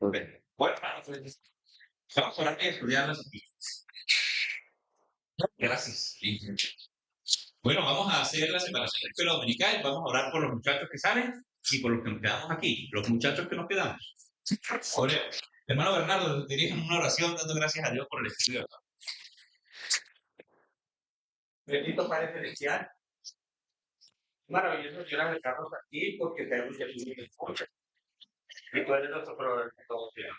Bueno, hermanos, vamos a orar y estudiar las Escrituras. Gracias. Bueno, vamos a hacer la separación de escuela dominical. Vamos a orar por los muchachos que salen y por los que nos quedamos aquí. Los muchachos que nos quedamos. Oremos. Hermano Bernardo, dirijan una oración dando gracias a Dios por el estudio. Bendito Padre Celestial. Maravilloso Señor acercarnos aquí porque tenemos que subir el escucha. Y tú eres nuestro proveedor de todo, Señor.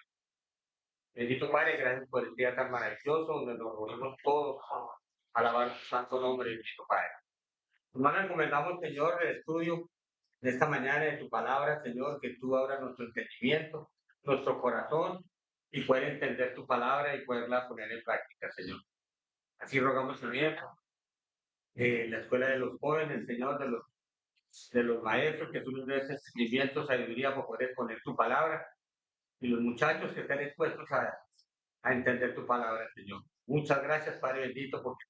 Bendito Padre, gracias por el día tan maravilloso donde nos reunimos todos a alabar tu santo nombre, bendito Padre. Hermano, encomendamos, Señor, el estudio de esta mañana de tu palabra, Señor, que tú abras nuestro entendimiento, nuestro corazón y poder entender tu palabra y poderla poner en práctica, Señor. Así rogamos, Señor, la escuela de los jóvenes, Señor, de los maestros, que tú nos des entendimiento, sabiduría para poder exponer tu palabra y los muchachos que estén expuestos a entender tu palabra, Señor. Muchas gracias, Padre bendito, porque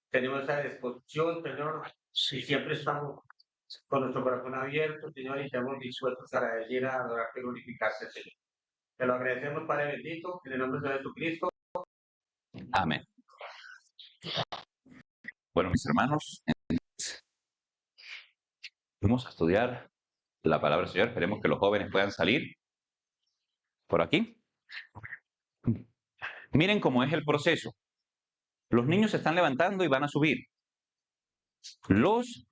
tenemos esa disposición, Señor, y siempre estamos con nuestro corazón abierto, Señor, y estamos dispuestos para decir, a adorarte y glorificarte, Señor. Te lo agradecemos, Padre bendito, en el nombre de Jesucristo. Amén. Bueno, mis hermanos, vamos a estudiar la palabra del Señor. Esperemos que los jóvenes puedan salir por aquí. Miren cómo es el proceso. Los niños se están levantando y van a subir. Los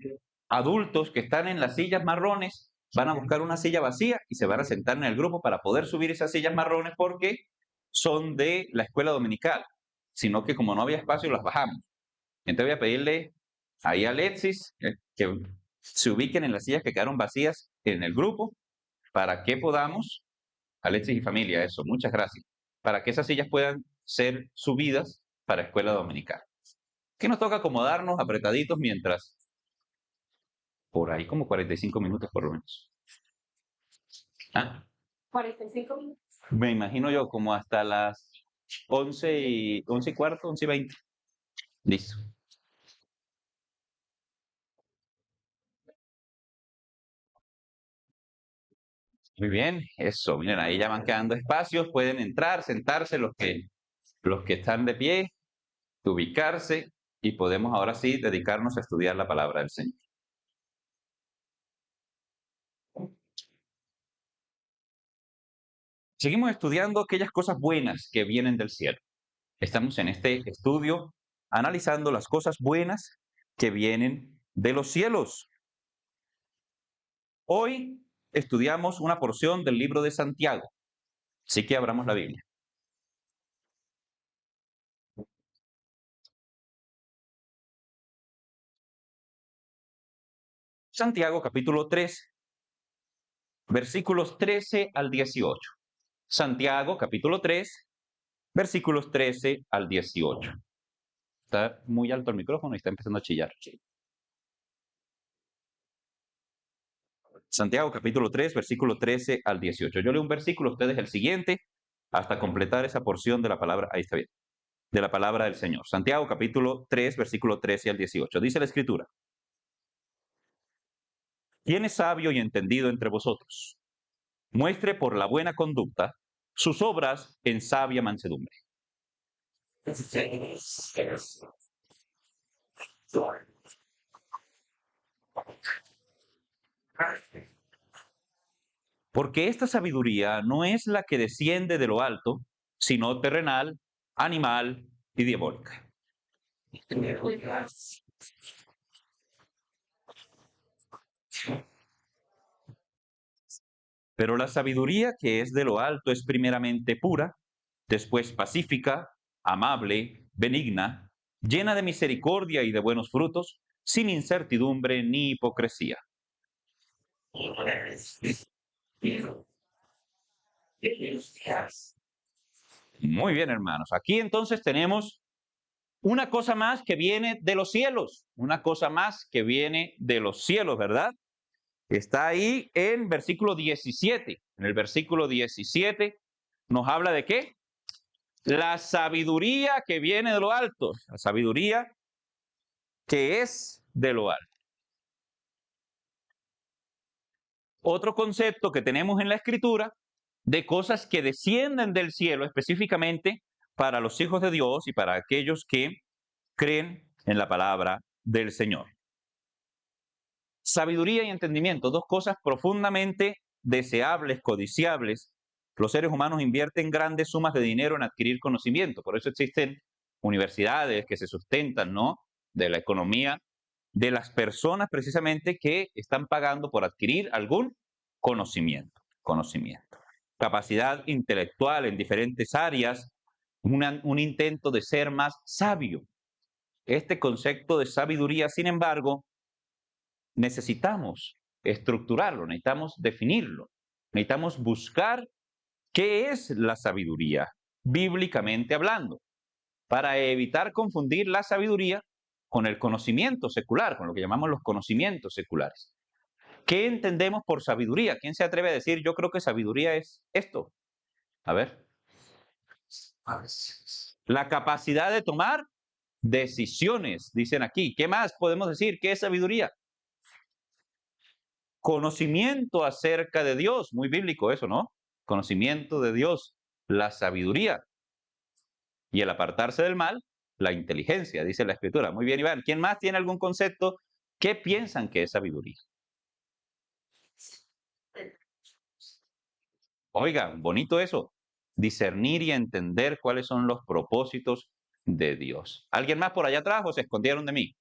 adultos que están en las sillas marrones van a buscar una silla vacía y se van a sentar en el grupo para poder subir esas sillas marrones porque son de la escuela dominical, sino que como no había espacio las bajamos. Entonces voy a pedirle ahí a Alexis que se ubiquen en las sillas que quedaron vacías en el grupo para que podamos, Alexis y familia, eso, muchas gracias, para que esas sillas puedan ser subidas para escuela dominical. Que nos toca acomodarnos apretaditos mientras, por ahí como 45 minutos por lo menos. ¿Ah? 45 minutos. Me imagino yo como hasta las 11 y cuarto, 11:20. Listo. Muy bien, eso, miren, ahí ya van quedando espacios, pueden entrar, sentarse los que están de pie, ubicarse y podemos ahora sí dedicarnos a estudiar la palabra del Señor. Seguimos estudiando aquellas cosas buenas que vienen del cielo. Estamos en este estudio analizando las cosas buenas que vienen de los cielos. Hoy estudiamos una porción del libro de Santiago, así que abramos la Biblia. Santiago capítulo 3, versículos 13 al 18. Santiago capítulo 3, versículos 13 al 18. Está muy alto el micrófono y está empezando a chillar. Santiago capítulo 3, versículo 13 al 18. Yo leo un versículo, ustedes el siguiente, hasta completar esa porción de la palabra, ahí está bien, de la palabra del Señor. Santiago capítulo 3, versículo 13 al 18. Dice la Escritura: ¿Quién es sabio y entendido entre vosotros? Muestre por la buena conducta sus obras en sabia mansedumbre. Porque esta sabiduría no es la que desciende de lo alto, sino terrenal, animal y diabólica. Pero la sabiduría que es de lo alto es primeramente pura, después pacífica, amable, benigna, llena de misericordia y de buenos frutos, sin incertidumbre ni hipocresía. Muy bien, hermanos. Aquí entonces tenemos una cosa más que viene de los cielos, una cosa más que viene de los cielos, ¿verdad? Está ahí en versículo 17. En el versículo 17 nos habla de ¿qué? La sabiduría que viene de lo alto, la sabiduría que es de lo alto. Otro concepto que tenemos en la Escritura de cosas que descienden del cielo específicamente para los hijos de Dios y para aquellos que creen en la palabra del Señor. Sabiduría y entendimiento, dos cosas profundamente deseables, codiciables. Los seres humanos invierten grandes sumas de dinero en adquirir conocimiento, por eso existen universidades que se sustentan, ¿no?, de la economía de las personas precisamente que están pagando por adquirir algún conocimiento. Capacidad intelectual en diferentes áreas, un intento de ser más sabio. Este concepto de sabiduría, sin embargo, necesitamos estructurarlo, necesitamos definirlo, necesitamos buscar qué es la sabiduría, bíblicamente hablando, para evitar confundir la sabiduría con el conocimiento secular, con lo que llamamos los conocimientos seculares. ¿Qué entendemos por sabiduría? ¿Quién se atreve a decir, yo creo que sabiduría es esto? A ver. La capacidad de tomar decisiones, dicen aquí. ¿Qué más podemos decir? ¿Qué es sabiduría? Conocimiento acerca de Dios, muy bíblico eso, ¿no? Conocimiento de Dios, la sabiduría. Y el apartarse del mal, la inteligencia, dice la Escritura. Muy bien, Iván. ¿Quién más tiene algún concepto? ¿Qué piensan que es sabiduría? Oigan, bonito eso. Discernir y entender cuáles son los propósitos de Dios. ¿Alguien más por allá atrás o se escondieron de mí?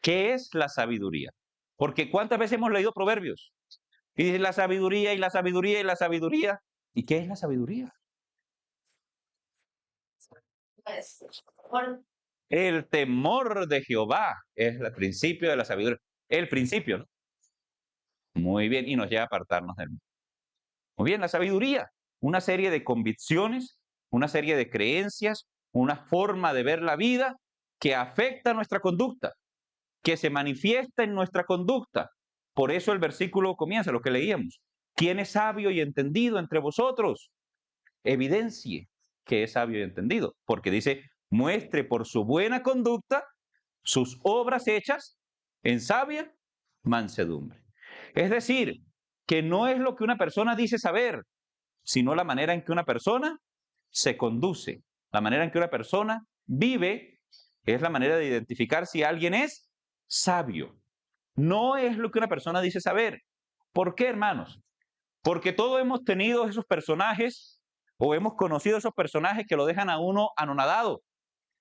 ¿Qué es la sabiduría? Porque ¿cuántas veces hemos leído Proverbios? Y dice la sabiduría y la sabiduría y la sabiduría. ¿Y qué es la sabiduría? El temor de Jehová es el principio de la sabiduría. El principio, ¿no? Muy bien, y nos lleva a apartarnos del mal. Muy bien, la sabiduría, una serie de convicciones, una serie de creencias, una forma de ver la vida que afecta nuestra conducta, que se manifiesta en nuestra conducta. Por eso el versículo comienza, lo que leíamos. ¿Quién es sabio y entendido entre vosotros? Evidencie que es sabio y entendido, porque dice, muestre por su buena conducta sus obras hechas en sabia mansedumbre. Es decir, que no es lo que una persona dice saber, sino la manera en que una persona se conduce, la manera en que una persona vive, es la manera de identificar si alguien es sabio. No es lo que una persona dice saber. ¿Por qué, hermanos? Porque todos hemos tenido esos personajes o hemos conocido esos personajes que lo dejan a uno anonadado.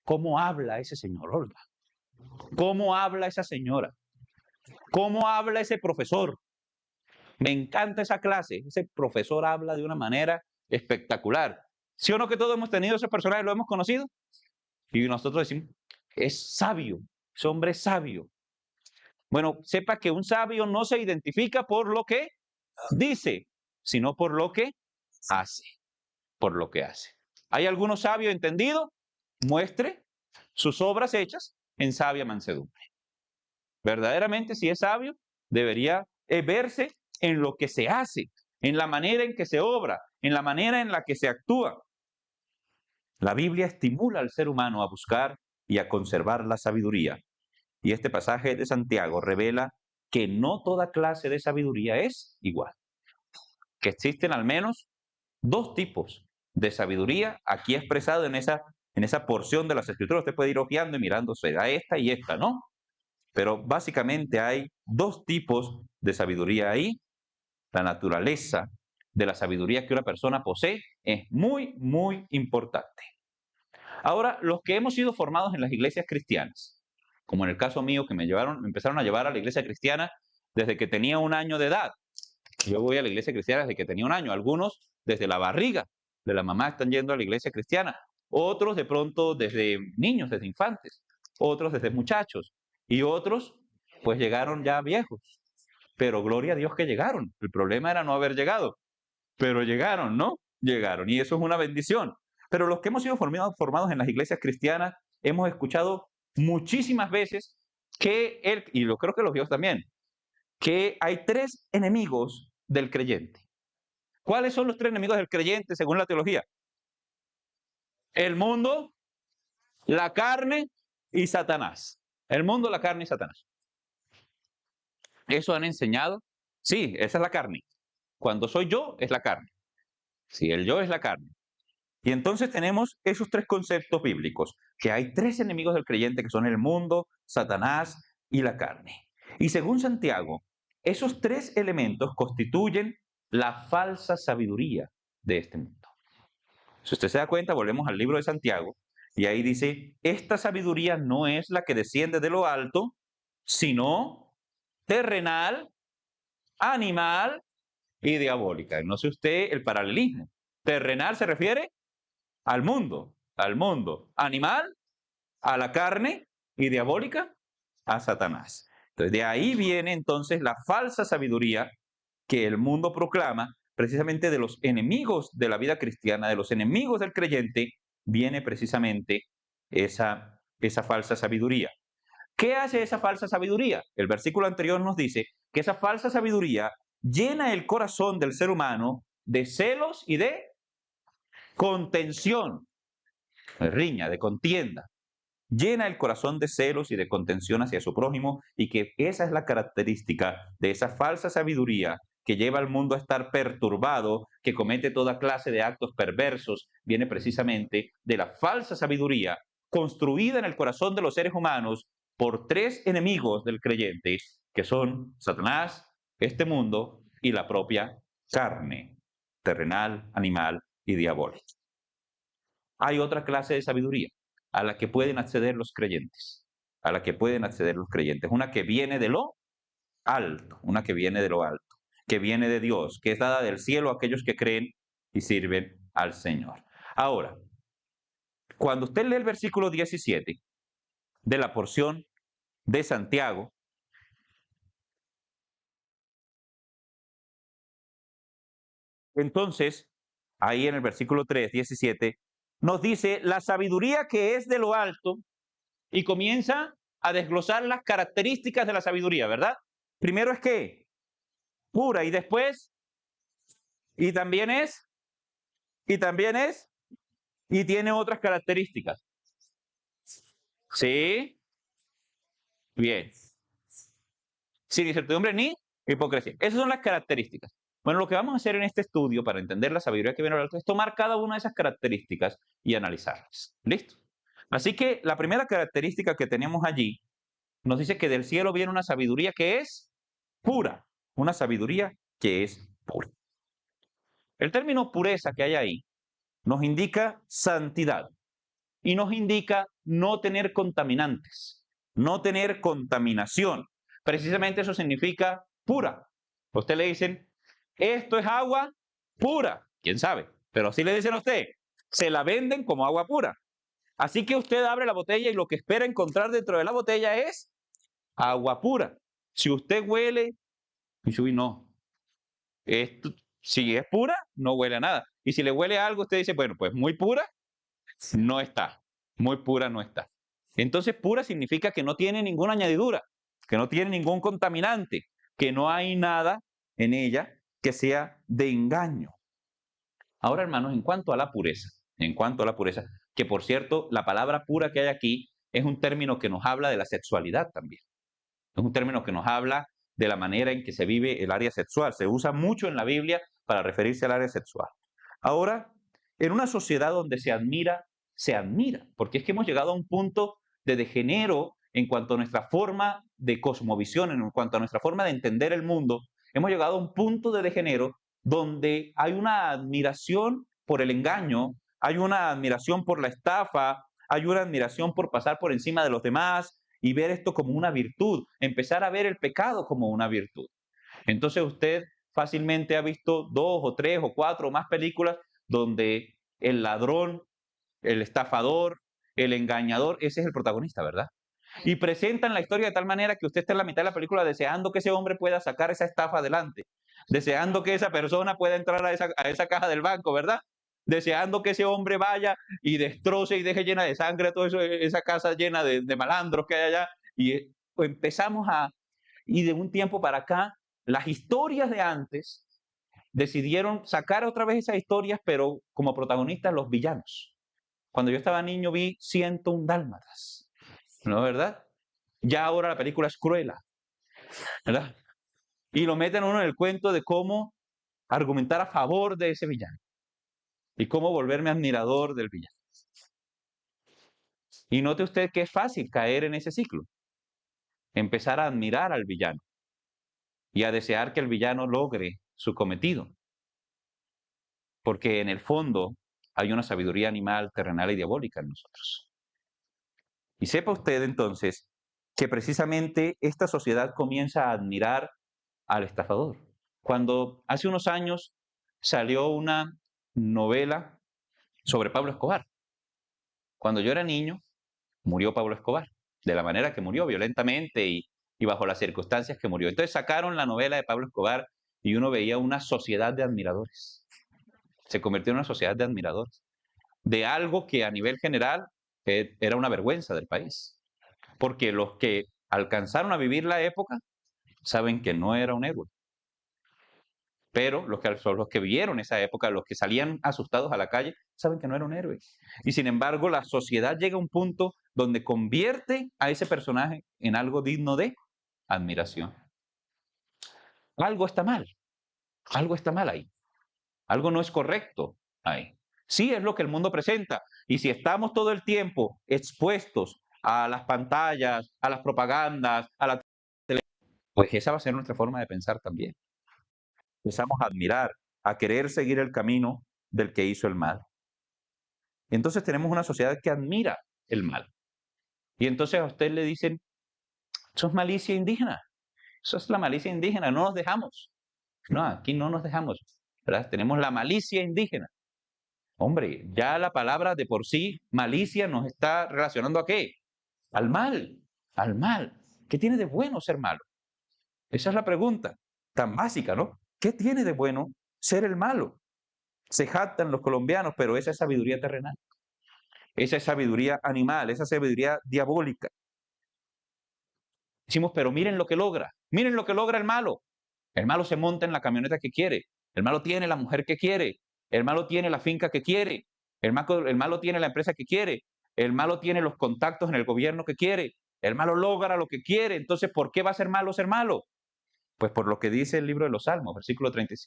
¿Cómo habla ese señor, Olga? ¿Cómo habla esa señora? ¿Cómo habla ese profesor? Me encanta esa clase. Ese profesor habla de una manera espectacular. ¿Sí o no que todos hemos tenido esos personajes, lo hemos conocido? Y nosotros decimos, es sabio, es hombre sabio. Bueno, sepa que un sabio no se identifica por lo que dice, sino por lo que hace, por lo que hace. ¿Hay alguno sabio entendido? Muestre sus obras hechas en sabia mansedumbre. Verdaderamente, si es sabio, debería verse en lo que se hace, en la manera en que se obra, en la manera en la que se actúa. La Biblia estimula al ser humano a buscar y a conservar la sabiduría. Y este pasaje de Santiago revela que no toda clase de sabiduría es igual. Que existen al menos dos tipos de sabiduría aquí expresado en esa porción de las Escrituras. Usted puede ir hojeando y mirándose a esta y esta, ¿no? Pero básicamente hay dos tipos de sabiduría ahí. La naturaleza de la sabiduría que una persona posee es muy, muy importante. Ahora, los que hemos sido formados en las iglesias cristianas, como en el caso mío que me empezaron a llevar a la iglesia cristiana desde que tenía 1 año de edad. Yo voy a la iglesia cristiana desde que tenía 1 año. Algunos desde la barriga de la mamá están yendo a la iglesia cristiana. Otros de pronto desde niños, desde infantes. Otros desde muchachos. Y otros pues llegaron ya viejos. Pero gloria a Dios que llegaron. El problema era no haber llegado. Pero llegaron, ¿no? Llegaron. Y eso es una bendición. Pero los que hemos sido formados en las iglesias cristianas, hemos escuchado muchísimas veces que y lo creo que los viejos también, que hay 3 enemigos del creyente. ¿Cuáles son los 3 enemigos del creyente según la teología? El mundo, la carne y Satanás. El mundo, la carne y Satanás. ¿Eso han enseñado? Sí, esa es la carne. Cuando soy yo, es la carne. Si el yo es la carne. Y entonces tenemos esos tres conceptos bíblicos, que hay tres enemigos del creyente que son el mundo, Satanás y la carne. Y según Santiago, esos tres elementos constituyen la falsa sabiduría de este mundo. Si usted se da cuenta, volvemos al libro de Santiago, y ahí dice, esta sabiduría no es la que desciende de lo alto, sino terrenal, animal y diabólica. No sé usted el paralelismo. Terrenal se refiere al mundo, animal, a la carne y diabólica, a Satanás. Entonces, de ahí viene entonces la falsa sabiduría que el mundo proclama, precisamente de los enemigos de la vida cristiana, de los enemigos del creyente, viene precisamente esa falsa sabiduría. ¿Qué hace esa falsa sabiduría? El versículo anterior nos dice que esa falsa sabiduría llena el corazón del ser humano de celos y de contención, de riña, de contienda. Llena el corazón de celos y de contención hacia su prójimo, y que esa es la característica de esa falsa sabiduría que lleva al mundo a estar perturbado, que comete toda clase de actos perversos, viene precisamente de la falsa sabiduría construida en el corazón de los seres humanos por tres enemigos del creyente, que son Satanás, este mundo y la propia carne, terrenal, animal y diabólica. Hay otra clase de sabiduría a la que pueden acceder los creyentes, a la que pueden acceder los creyentes, una que viene de lo alto, una que viene de lo alto, que viene de Dios, que es dada del cielo a aquellos que creen y sirven al Señor. Ahora, cuando usted lee el versículo 17 de la porción de Santiago, entonces, ahí en el versículo 3, 17, nos dice la sabiduría que es de lo alto, y comienza a desglosar las características de la sabiduría, ¿verdad? Primero es que pura, y después, y también es, y también es, y tiene otras características. ¿Sí? Bien. Sin incertidumbre ni hipocresía. Esas son las características. Bueno, lo que vamos a hacer en este estudio para entender la sabiduría que viene del alto es tomar cada una de esas características y analizarlas. ¿Listo? Así que la primera característica que tenemos allí nos dice que del cielo viene una sabiduría que es pura, una sabiduría que es pura. El término pureza que hay ahí nos indica santidad y nos indica no tener contaminantes, no tener contaminación. Precisamente eso significa pura. A usted le dicen, esto es agua pura, quién sabe, pero así le dicen a usted, se la venden como agua pura. Así que usted abre la botella y lo que espera encontrar dentro de la botella es agua pura. Si usted huele, y no, esto, si es pura, no huele a nada. Y si le huele a algo, usted dice, bueno, pues muy pura no está, muy pura no está. Entonces, pura significa que no tiene ninguna añadidura, que no tiene ningún contaminante, que no hay nada en ella que sea de engaño. Ahora, hermanos, en cuanto a la pureza, que por cierto, la palabra pura que hay aquí es un término que nos habla de la sexualidad también. Es un término que nos habla de la manera en que se vive el área sexual. Se usa mucho en la Biblia para referirse al área sexual. Ahora, en una sociedad donde se admira, porque es que hemos llegado a un punto de degenero en cuanto a nuestra forma de cosmovisión, en cuanto a nuestra forma de entender el mundo. Hemos llegado a un punto de degenero donde hay una admiración por el engaño, hay una admiración por la estafa, hay una admiración por pasar por encima de los demás y ver esto como una virtud, empezar a ver el pecado como una virtud. Entonces usted fácilmente ha visto 2 o 3 o 4 o más películas donde el ladrón, el estafador, el engañador, ese es el protagonista, ¿verdad? Y presentan la historia de tal manera que usted está en la mitad de la película deseando que ese hombre pueda sacar esa estafa adelante, deseando que esa persona pueda entrar a esa caja del banco, ¿verdad? Deseando que ese hombre vaya y destroce y deje llena de sangre toda esa casa llena de malandros que hay allá. Y empezamos y de un tiempo para acá, las historias de antes decidieron sacar otra vez esas historias, pero como protagonistas los villanos. Cuando yo estaba niño vi 101 dálmatas, ¿no es verdad? Ya ahora la película es Cruella, ¿verdad? Y lo meten uno en el cuento de cómo argumentar a favor de ese villano y cómo volverme admirador del villano. Y note usted que es fácil caer en ese ciclo, empezar a admirar al villano y a desear que el villano logre su cometido, porque en el fondo hay una sabiduría animal, terrenal y diabólica en nosotros. Y sepa usted entonces que precisamente esta sociedad comienza a admirar al estafador. Cuando hace unos años salió una novela sobre Pablo Escobar. Cuando yo era niño, murió Pablo Escobar, de la manera que murió, violentamente y bajo las circunstancias que murió. Entonces sacaron la novela de Pablo Escobar y uno veía una sociedad de admiradores. Se convirtió en una sociedad de admiradores, de algo que a nivel general era una vergüenza del país. Porque los que alcanzaron a vivir la época saben que no era un héroe. Pero los que vivieron esa época, los que salían asustados a la calle, saben que no era un héroe. Y sin embargo, la sociedad llega a un punto donde convierte a ese personaje en algo digno de admiración. Algo está mal ahí. Algo no es correcto ahí. Sí es lo que el mundo presenta. Y si estamos todo el tiempo expuestos a las pantallas, a las propagandas, a la televisión, pues esa va a ser nuestra forma de pensar también. Empezamos a admirar, a querer seguir el camino del que hizo el mal. Entonces tenemos una sociedad que admira el mal. Y entonces a usted le dicen, eso es malicia indígena. Eso es la malicia indígena, no nos dejamos. No, aquí no nos dejamos, ¿verdad? Tenemos la malicia indígena. Hombre, ya la palabra de por sí, malicia, nos está relacionando ¿a qué? Al mal, al mal. ¿Qué tiene de bueno ser malo? Esa es la pregunta, tan básica, ¿no? ¿Qué tiene de bueno ser el malo? Se jactan los colombianos, pero esa es sabiduría terrenal. Esa es sabiduría animal, esa sabiduría diabólica. Decimos, pero miren lo que logra el malo. El malo se monta en la camioneta que quiere, el malo tiene la mujer que quiere, el malo tiene la finca que quiere, el malo tiene la empresa que quiere, el malo tiene los contactos en el gobierno que quiere, el malo logra lo que quiere. Entonces, ¿por qué va a ser malo ser malo? Pues por lo que dice el libro de los Salmos,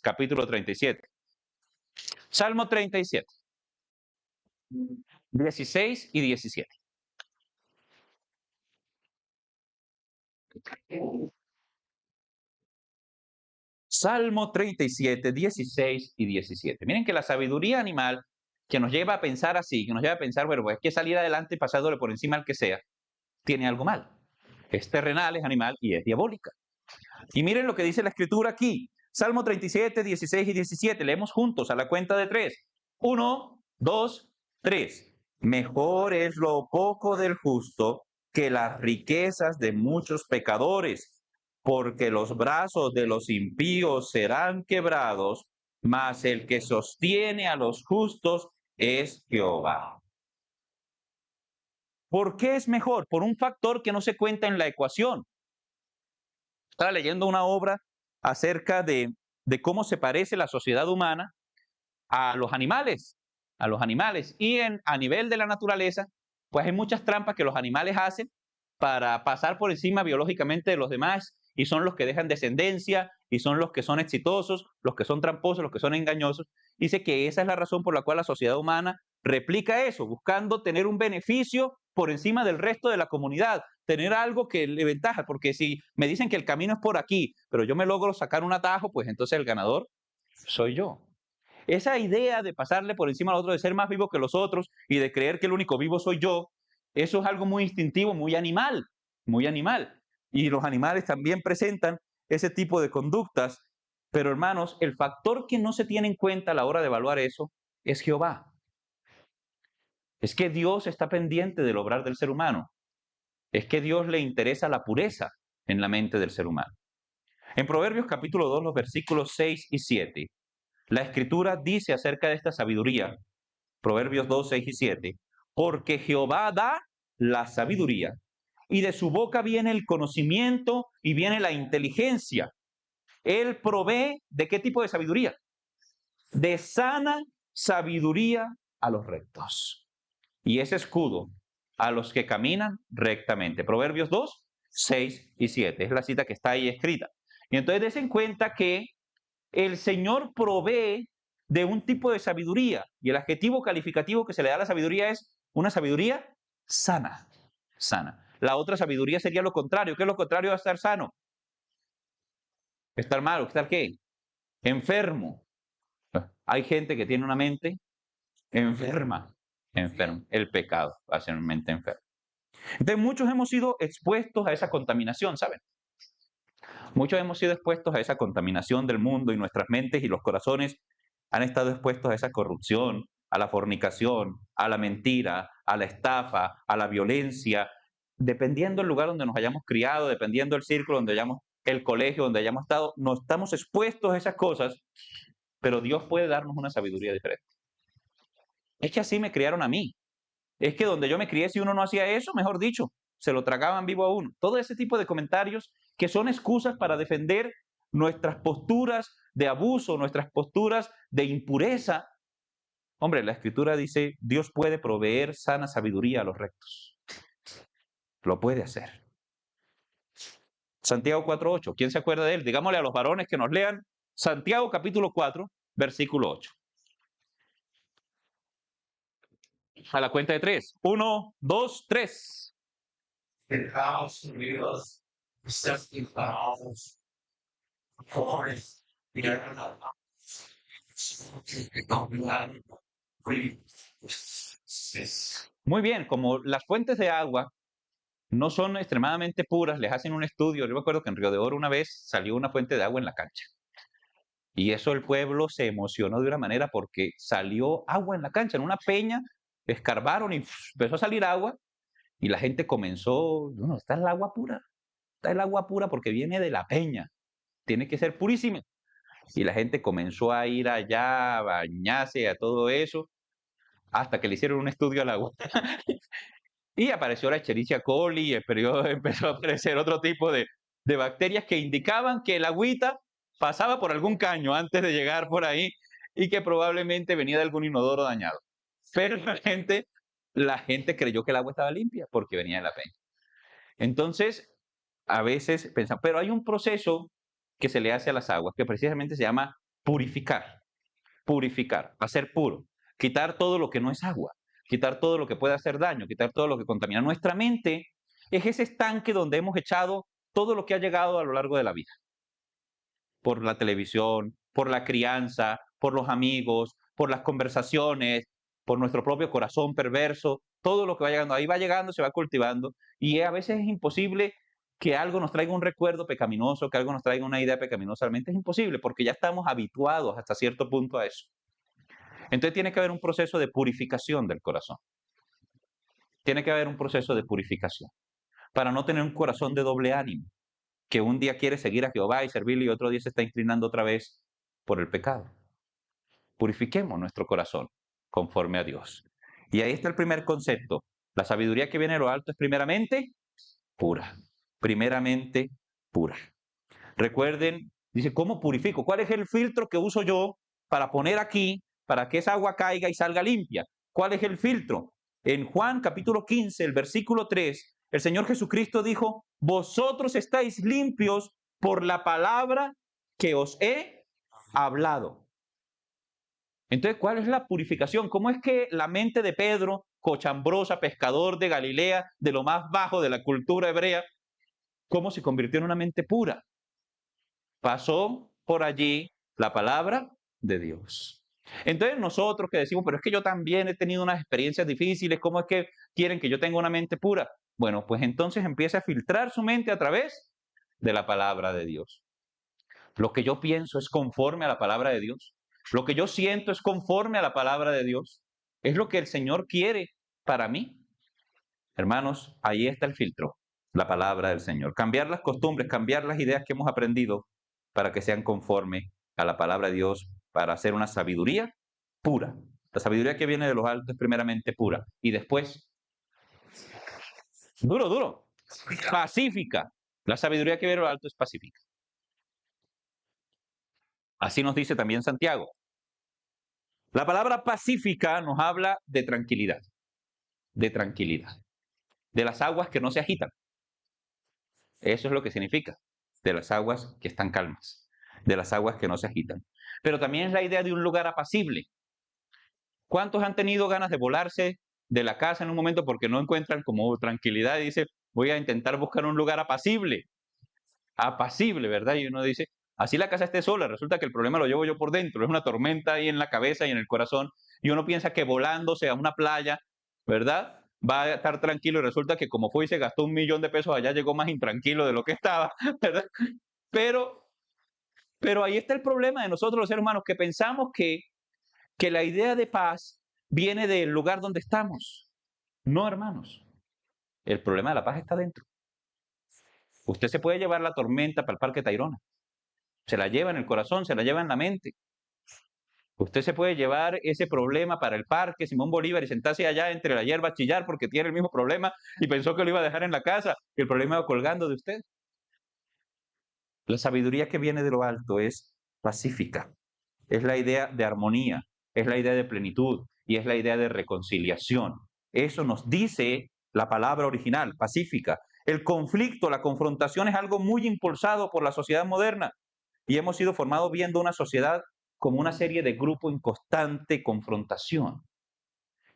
capítulo 37. Salmo 37, 16 y 17. Salmo 37, 16 y 17. Miren que la sabiduría animal que nos lleva a pensar así, que nos lleva a pensar, bueno, pues es que salir adelante pasándole por encima al que sea, tiene algo mal. Es terrenal, es animal y es diabólica. Y miren lo que dice la escritura aquí. Salmo 37, 16 y 17. Leemos juntos a la cuenta de 3. 1, 2, 3. Mejor es lo poco del justo que las riquezas de muchos pecadores, porque los brazos de los impíos serán quebrados, mas el que sostiene a los justos es Jehová. ¿Por qué es mejor? Por un factor que no se cuenta en la ecuación. Estaba leyendo una obra acerca de cómo se parece la sociedad humana a los animales, Y a nivel de la naturaleza, pues hay muchas trampas que los animales hacen para pasar por encima biológicamente de los demás, y son los que dejan descendencia, y son los que son exitosos, los que son tramposos, los que son engañosos. Dice que esa es la razón por la cual la sociedad humana replica eso, buscando tener un beneficio por encima del resto de la comunidad, tener algo que le ventaja, porque si me dicen que el camino es por aquí, pero yo me logro sacar un atajo, pues entonces el ganador soy yo. Esa idea de pasarle por encima al otro, de ser más vivo que los otros y de creer que el único vivo soy yo, eso es algo muy instintivo, muy animal, muy animal. Y los animales también presentan ese tipo de conductas, pero hermanos, el factor que no se tiene en cuenta a la hora de evaluar eso es Jehová. Es que Dios está pendiente del obrar del ser humano. Es que Dios le interesa la pureza en la mente del ser humano. En Proverbios capítulo 2, los versículos 6 y 7, la Escritura dice acerca de esta sabiduría, Proverbios 2, 6 y 7, porque Jehová da la sabiduría, y de su boca viene el conocimiento y viene la inteligencia. Él provee ¿de qué tipo de sabiduría? De sana sabiduría a los rectos. Y ese escudo a los que caminan rectamente. Proverbios 2, 6 y 7. Es la cita que está ahí escrita. Y entonces des en cuenta que el Señor provee de un tipo de sabiduría, y el adjetivo calificativo que se le da a la sabiduría es una sabiduría sana, sana. La otra sabiduría sería lo contrario. ¿Qué es lo contrario a estar sano? Estar malo, ¿estar qué? Enfermo. Hay gente que tiene una mente enferma, enferma. El pecado hace una mente enferma. Entonces muchos hemos sido expuestos a esa contaminación, ¿saben? Muchos hemos sido expuestos a esa contaminación del mundo y nuestras mentes y los corazones han estado expuestos a esa corrupción, a la fornicación, a la mentira, a la estafa, a la violencia, dependiendo del lugar donde nos hayamos criado, dependiendo del círculo donde hayamos, el colegio donde hayamos estado, nos estamos expuestos a esas cosas, pero Dios puede darnos una sabiduría diferente. Es que así me criaron a mí. Es que donde yo me crié, si uno no hacía eso, mejor dicho, se lo tragaban vivo a uno. Todo ese tipo de comentarios que son excusas para defender nuestras posturas de abuso, nuestras posturas de impureza. Hombre, la Escritura dice, Dios puede proveer sana sabiduría a los rectos. Lo puede hacer. Santiago 4:8. ¿Quién se acuerda de él? Digámosle a los varones que nos lean Santiago capítulo 4, versículo 8. A la cuenta de 3. 1, 2, 3. Pecados unidos, santificados, pobres, y Muy bien, como las fuentes de agua no son extremadamente puras, les hacen un estudio. Yo me acuerdo que en Río de Oro una vez salió una fuente de agua en la cancha. Y eso el pueblo se emocionó de una manera porque salió agua en la cancha, en una peña, escarbaron y empezó a salir agua. Y la gente comenzó, bueno, está el agua pura, está el agua pura porque viene de la peña, tiene que ser purísima. Y la gente comenzó a ir allá, a bañarse, a todo eso, hasta que le hicieron un estudio al agua. Y apareció la Escherichia coli, y empezó a aparecer otro tipo de bacterias que indicaban que el agüita pasaba por algún caño antes de llegar por ahí y que probablemente venía de algún inodoro dañado. Pero la gente creyó que el agua estaba limpia porque venía de la peña. Entonces, a veces pensamos, pero hay un proceso que se le hace a las aguas que precisamente se llama purificar, purificar, hacer puro, quitar todo lo que no es agua, quitar todo lo que puede hacer daño, quitar todo lo que contamina. Nuestra mente es ese estanque donde hemos echado todo lo que ha llegado a lo largo de la vida, por la televisión, por la crianza, por los amigos, por las conversaciones, por nuestro propio corazón perverso, todo lo que va llegando ahí va llegando, se va cultivando y a veces es imposible que algo nos traiga un recuerdo pecaminoso, que algo nos traiga una idea pecaminosa, realmente es imposible porque ya estamos habituados hasta cierto punto a eso. Entonces tiene que haber un proceso de purificación del corazón. Tiene que haber un proceso de purificación para no tener un corazón de doble ánimo, que un día quiere seguir a Jehová y servirle y otro día se está inclinando otra vez por el pecado. Purifiquemos nuestro corazón conforme a Dios. Y ahí está el primer concepto. La sabiduría que viene de lo alto es primeramente pura. Primeramente pura. Recuerden, dice, ¿cómo purifico? ¿Cuál es el filtro que uso yo para poner aquí, para que esa agua caiga y salga limpia? ¿Cuál es el filtro? En Juan capítulo 15, el versículo 3, el Señor Jesucristo dijo, vosotros estáis limpios por la palabra que os he hablado. Entonces, ¿cuál es la purificación? ¿Cómo es que la mente de Pedro, cochambrosa, pescador de Galilea, de lo más bajo de la cultura hebrea, cómo se convirtió en una mente pura? Pasó por allí la palabra de Dios. Entonces nosotros que decimos, pero es que yo también he tenido unas experiencias difíciles, ¿cómo es que quieren que yo tenga una mente pura? Bueno, pues entonces empieza a filtrar su mente a través de la palabra de Dios. Lo que yo pienso es conforme a la palabra de Dios. Lo que yo siento es conforme a la palabra de Dios. Es lo que el Señor quiere para mí. Hermanos, ahí está el filtro, la palabra del Señor. Cambiar las costumbres, cambiar las ideas que hemos aprendido para que sean conforme a la palabra de Dios, para hacer una sabiduría pura. La sabiduría que viene de los altos es primeramente pura y después, duro, pacífica. La sabiduría que viene de los altos es pacífica. Así nos dice también Santiago. La palabra pacífica nos habla de tranquilidad, de las aguas que no se agitan. Eso es lo que significa, de las aguas que están calmas. de las aguas que no se agitan. Pero también es la idea de un lugar apacible. ¿Cuántos han tenido ganas de volarse de la casa en un momento porque no encuentran como tranquilidad y dicen, voy a intentar buscar un lugar apacible? Apacible, ¿verdad? Y uno dice, así la casa esté sola, resulta que el problema lo llevo yo por dentro, es una tormenta ahí en la cabeza y en el corazón, y uno piensa que volándose a una playa, ¿verdad? Va a estar tranquilo y resulta que como fue y se gastó 1.000.000 de pesos allá, llegó más intranquilo de lo que estaba, ¿verdad? Pero, pero ahí está el problema de nosotros los seres humanos, que pensamos que la idea de paz viene del lugar donde estamos. No, hermanos. El problema de la paz está dentro. Usted se puede llevar la tormenta para el Parque Tayrona. Se la lleva en el corazón, se la lleva en la mente. Usted se puede llevar ese problema para el Parque Simón Bolívar y sentarse allá entre la hierba a chillar porque tiene el mismo problema y pensó que lo iba a dejar en la casa y el problema va colgando de usted. La sabiduría que viene de lo alto es pacífica. Es la idea de armonía, es la idea de plenitud y es la idea de reconciliación. Eso nos dice la palabra original, pacífica. El conflicto, la confrontación es algo muy impulsado por la sociedad moderna y hemos sido formados viendo una sociedad como una serie de grupos en constante confrontación.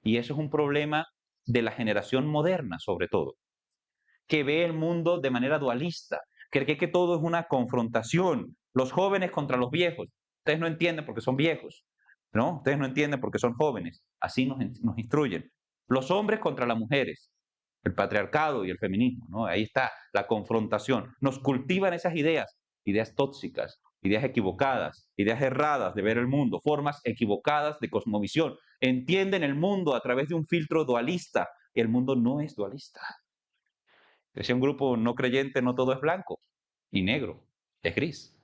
Y eso es un problema de la generación moderna, sobre todo, que ve el mundo de manera dualista, que cree que todo es una confrontación, los jóvenes contra los viejos. Ustedes no entienden porque son viejos, ¿no? Ustedes no entienden porque son jóvenes. Así nos instruyen. Los hombres contra las mujeres, el patriarcado y el feminismo, ¿no? Ahí está la confrontación. Nos cultivan esas ideas, ideas tóxicas, ideas equivocadas, ideas erradas de ver el mundo, formas equivocadas de cosmovisión. Entienden el mundo a través de un filtro dualista. El mundo no es dualista. Decía un grupo no creyente, no todo es blanco y negro, es gris.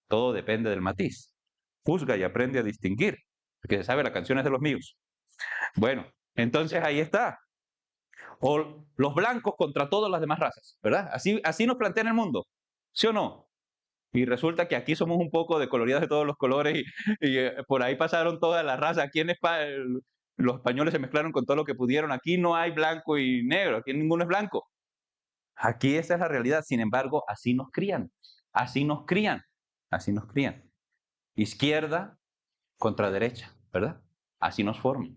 Todo depende del matiz. Juzga y aprende a distinguir, porque se sabe, la canción es de los míos. Bueno, entonces ahí está. O los blancos contra todas las demás razas, ¿verdad? Así nos plantean el mundo, ¿sí o no? Y resulta que aquí somos un poco de coloridos de todos los colores y por ahí pasaron todas las razas. Aquí en España los españoles se mezclaron con todo lo que pudieron. Aquí no hay blanco y negro, aquí ninguno es blanco. Aquí esa es la realidad, sin embargo, así nos crían, así nos crían, así nos crían. Izquierda contra derecha, ¿verdad? Así nos forman,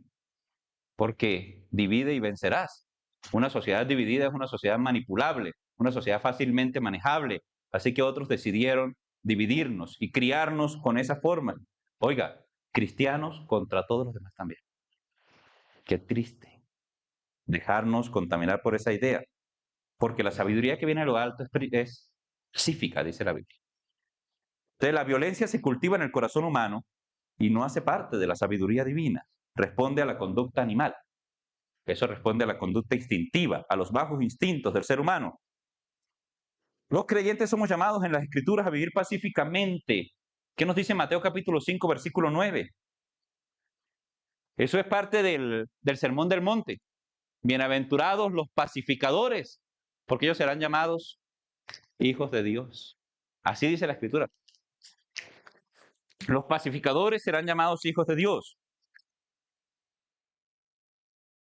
porque divide y vencerás. Una sociedad dividida es una sociedad manipulable, una sociedad fácilmente manejable, así que otros decidieron dividirnos y criarnos con esa forma. Oiga, cristianos contra todos los demás también. Qué triste dejarnos contaminar por esa idea. Porque la sabiduría que viene de lo alto es pacífica, dice la Biblia. Entonces, la violencia se cultiva en el corazón humano y no hace parte de la sabiduría divina. Responde a la conducta animal. Eso responde a la conducta instintiva, a los bajos instintos del ser humano. Los creyentes somos llamados en las Escrituras a vivir pacíficamente. ¿Qué nos dice Mateo capítulo 5, versículo 9? Eso es parte del Sermón del Monte. Bienaventurados los pacificadores, porque ellos serán llamados hijos de Dios. Así dice la Escritura. Los pacificadores serán llamados hijos de Dios.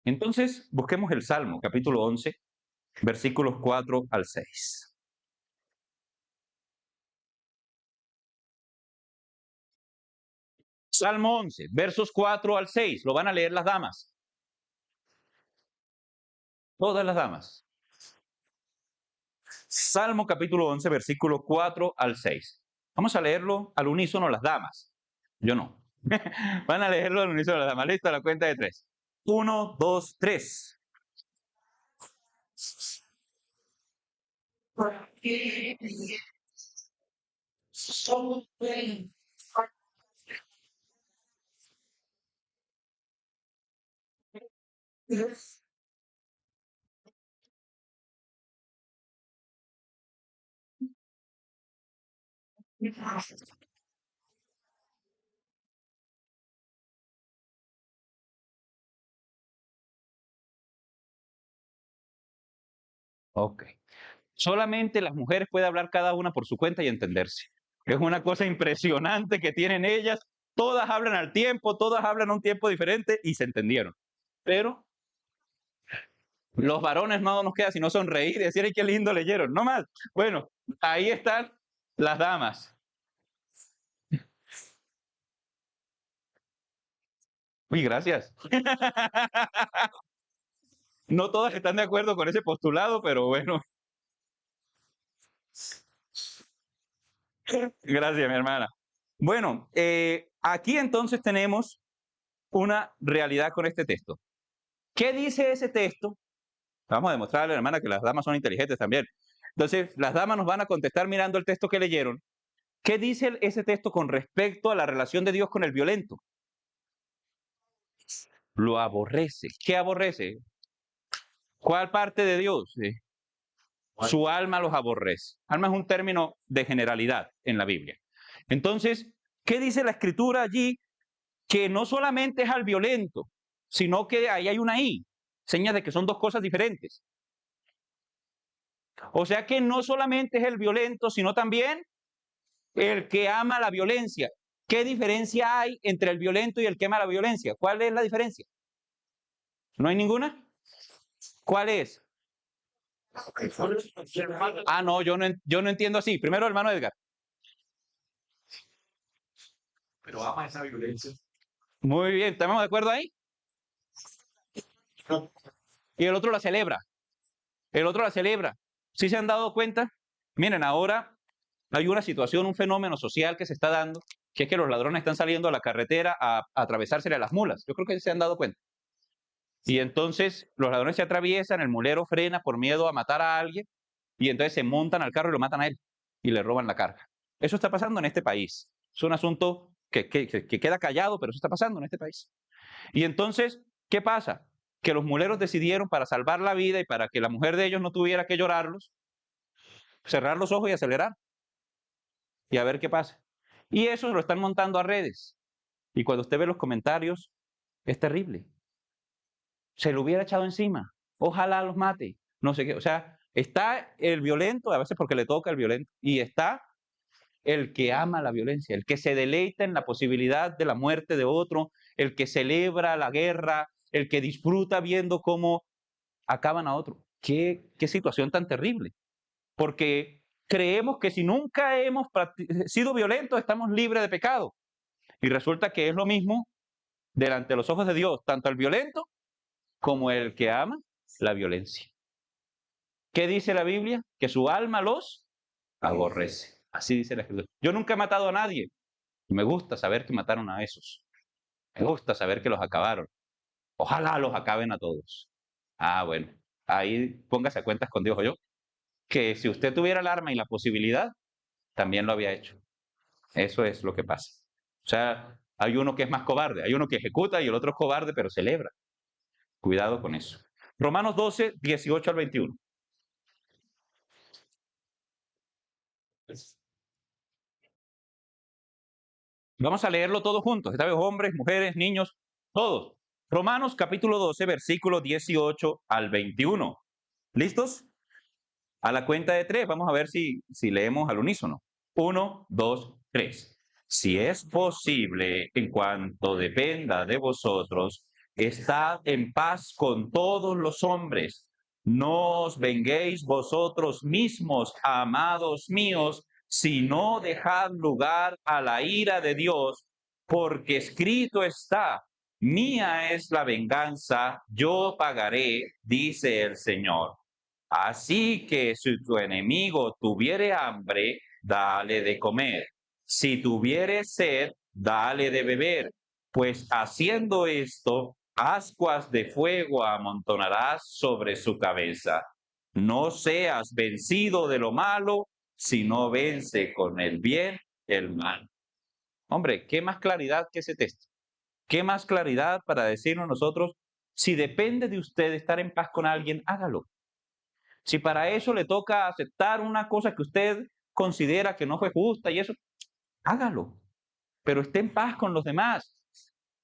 Entonces, busquemos el Salmo, capítulo 11, versículos 4 al 6. Salmo 11, versos 4 al 6. Lo van a leer las damas. Todas las damas. Salmo capítulo 11, versículo 4 al 6. Vamos a leerlo al unísono las damas. Yo no. Van a leerlo al unísono las damas. Listo, a la cuenta de 3. 1, 2, 3. Ok. Solamente las mujeres pueden hablar cada una por su cuenta y entenderse. Es una cosa impresionante que tienen ellas. Todas hablan al tiempo, todas hablan a un tiempo diferente y se entendieron. Pero los varones no nos queda sino sonreír y decir, ¡ay, qué lindo leyeron! No más. Bueno, ahí están las damas. Uy, gracias. No todas están de acuerdo con ese postulado, pero bueno. Gracias, mi hermana. Bueno, aquí entonces tenemos una realidad con este texto. ¿Qué dice ese texto? Vamos a demostrarle, hermana, que las damas son inteligentes también. Entonces, las damas nos van a contestar mirando el texto que leyeron. ¿Qué dice ese texto con respecto a la relación de Dios con el violento? Lo aborrece. ¿Qué aborrece? ¿Cuál parte de Dios? Su alma los aborrece. Alma es un término de generalidad en la Biblia. Entonces, ¿qué dice la Escritura allí? Que no solamente es al violento, sino que ahí hay una I, señas de que son dos cosas diferentes. O sea que no solamente es el violento, sino también el que ama la violencia. ¿Qué diferencia hay entre el violento y el que ama la violencia? ¿Cuál es la diferencia? ¿No hay ninguna? ¿Cuál es? Ah, no, yo no entiendo así. Primero, hermano Edgar. Pero ama esa violencia. Muy bien, ¿estamos de acuerdo ahí? Y el otro la celebra. El otro la celebra. ¿Sí se han dado cuenta? Miren, ahora hay una situación, un fenómeno social que se está dando, que es que los ladrones están saliendo a la carretera a atravesársele a las mulas. Yo creo que se han dado cuenta. Y entonces los ladrones se atraviesan, el mulero frena por miedo a matar a alguien, y entonces se montan al carro y lo matan a él, y le roban la carga. Eso está pasando en este país. Es un asunto que queda callado, pero eso está pasando en este país. Y entonces, ¿qué pasa? Que los muleros decidieron, para salvar la vida y para que la mujer de ellos no tuviera que llorarlos, cerrar los ojos y acelerar. Y a ver qué pasa. Y eso lo están montando a redes. Y cuando usted ve los comentarios, es terrible. Se lo hubiera echado encima. Ojalá los mate. No sé qué. O sea, está el violento, a veces porque le toca el violento, y está el que ama la violencia, el que se deleita en la posibilidad de la muerte de otro, el que celebra la guerra, el que disfruta viendo cómo acaban a otro. Qué situación tan terrible. Porque creemos que si nunca hemos sido violentos, estamos libres de pecado. Y resulta que es lo mismo delante de los ojos de Dios, tanto el violento como el que ama la violencia. ¿Qué dice la Biblia? Que su alma los aborrece. Así dice la Escritura. Yo nunca he matado a nadie. Me gusta saber que mataron a esos. Me gusta saber que los acabaron. Ojalá los acaben a todos. Ah, bueno. Ahí póngase a cuentas con Dios o yo. Que si usted tuviera el arma y la posibilidad, también lo había hecho. Eso es lo que pasa. O sea, hay uno que es más cobarde, hay uno que ejecuta y el otro es cobarde, pero celebra. Cuidado con eso. Romanos 12, 18 al 21. Vamos a leerlo todos juntos. Esta vez hombres, mujeres, niños, todos. Romanos capítulo 12, versículo 18 al 21. ¿Listos? A la cuenta de 3, vamos a ver si leemos al unísono. 1, 2, 3. Si es posible, en cuanto dependa de vosotros, estad en paz con todos los hombres. No os venguéis vosotros mismos, amados míos, sino dejad lugar a la ira de Dios, porque escrito está: mía es la venganza, yo pagaré, dice el Señor. Así que si tu enemigo tuviere hambre, dale de comer. Si tuviere sed, dale de beber. Pues haciendo esto, ascuas de fuego amontonarás sobre su cabeza. No seas vencido de lo malo, sino vence con el bien el mal. Hombre, ¿qué más claridad que ese texto? ¿Qué más claridad para decirnos nosotros, si depende de usted estar en paz con alguien, hágalo? Si para eso le toca aceptar una cosa que usted considera que no fue justa y eso, hágalo. Pero esté en paz con los demás.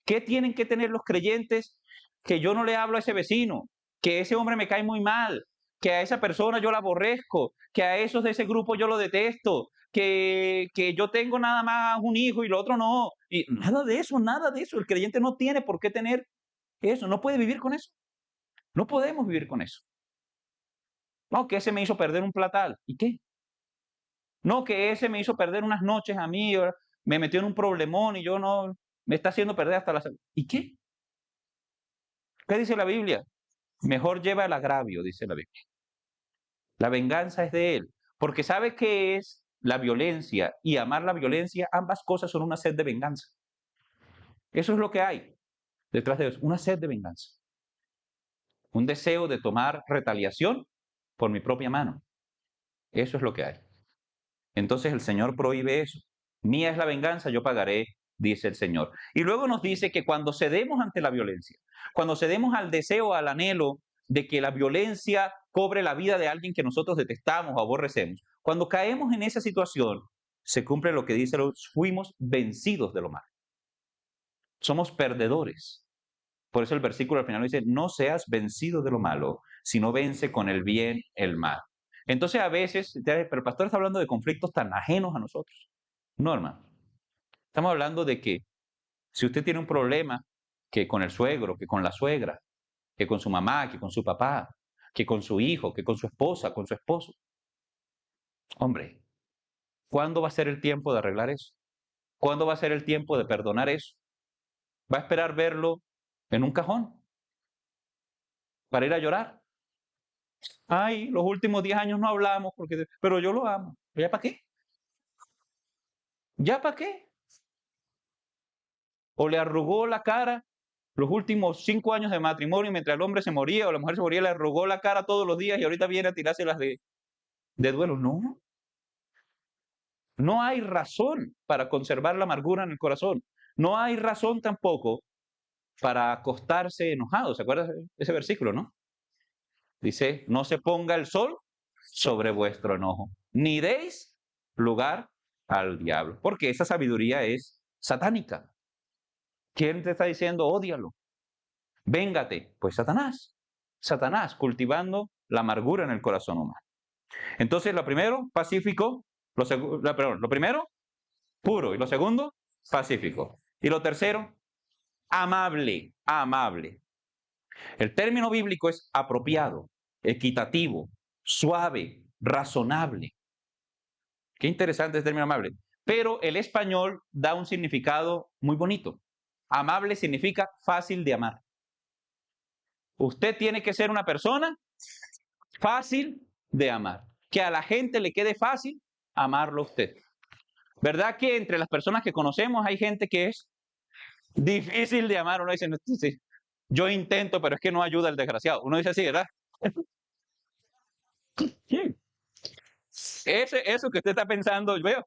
¿Qué tienen que tener los creyentes? Que yo no le hablo a ese vecino, que ese hombre me cae muy mal, que a esa persona yo la aborrezco, que a esos de ese grupo yo lo detesto, que yo tengo nada más un hijo y lo otro no. Y nada de eso, nada de eso. El creyente no tiene por qué tener eso, no puede vivir con eso. No podemos vivir con eso. No, que ese me hizo perder un platal. ¿Y qué? No, que ese me hizo perder unas noches a mí, me metió en un problemón y yo no, me está haciendo perder hasta la salud. ¿Y qué? ¿Qué dice la Biblia? Mejor lleva el agravio, dice la Biblia. La venganza es de Él. Porque ¿sabe qué es la violencia y amar la violencia? Ambas cosas son una sed de venganza. Eso es lo que hay detrás de eso, una sed de venganza. Un deseo de tomar retaliación por mi propia mano. Eso es lo que hay. Entonces el Señor prohíbe eso. Mía es la venganza, yo pagaré, dice el Señor. Y luego nos dice que cuando cedemos ante la violencia, cuando cedemos al deseo, al anhelo de que la violencia cobre la vida de alguien que nosotros detestamos o aborrecemos, cuando caemos en esa situación, se cumple lo que dice, fuimos vencidos de lo malo. Somos perdedores. Por eso el versículo al final dice, no seas vencido de lo malo, sino vence con el bien el mal. Entonces a veces, pero el pastor está hablando de conflictos tan ajenos a nosotros. No, hermano. Estamos hablando de que si usted tiene un problema, que con el suegro, que con la suegra, que con su mamá, que con su papá, que con su hijo, que con su esposa, con su esposo. Hombre, ¿cuándo va a ser el tiempo de arreglar eso? ¿Cuándo va a ser el tiempo de perdonar eso? ¿Va a esperar verlo en un cajón para ir a llorar? Ay, los últimos 10 años no hablamos, pero yo lo amo. ¿Ya para qué? ¿Ya para qué? O le arrugó la cara los últimos 5 años de matrimonio mientras el hombre se moría o la mujer se moría, le arrugó la cara todos los días y ahorita viene a tirárselas de duelo. No. No hay razón para conservar la amargura en el corazón. No hay razón tampoco para acostarse enojado. ¿Se acuerdan de ese versículo, no? Dice, no se ponga el sol sobre vuestro enojo, ni deis lugar al diablo, porque esa sabiduría es satánica. ¿Quién te está diciendo, ódialo? Véngate, pues Satanás. Satanás cultivando la amargura en el corazón humano. Entonces, lo primero, pacífico. Lo primero, puro. Y lo segundo, pacífico. Y lo tercero, amable. Amable. El término bíblico es apropiado, equitativo, suave, razonable. Qué interesante el término amable. Pero el español da un significado muy bonito. Amable significa fácil de amar. Usted tiene que ser una persona fácil de amar. Que a la gente le quede fácil amarlo a usted. ¿Verdad que entre las personas que conocemos hay gente que es difícil de amar? Uno dice, no, sí, yo intento, pero es que no ayuda el desgraciado. Uno dice así, ¿verdad? Sí. Eso que usted está pensando, yo veo,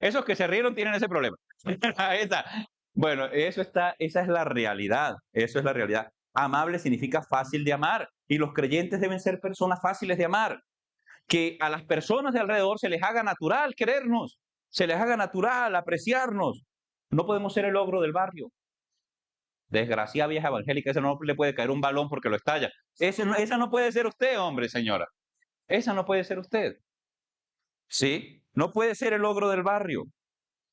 esos que se rieron tienen ese problema. Ahí está. Bueno, esa es la realidad. Eso es la realidad. Amable significa fácil de amar. Y los creyentes deben ser personas fáciles de amar. Que a las personas de alrededor se les haga natural querernos, se les haga natural apreciarnos. No podemos ser el ogro del barrio. Desgraciada vieja evangélica, esa no le puede caer un balón porque lo estalla. Esa no puede ser usted, hombre, señora. Esa no puede ser usted. ¿Sí? No puede ser el ogro del barrio.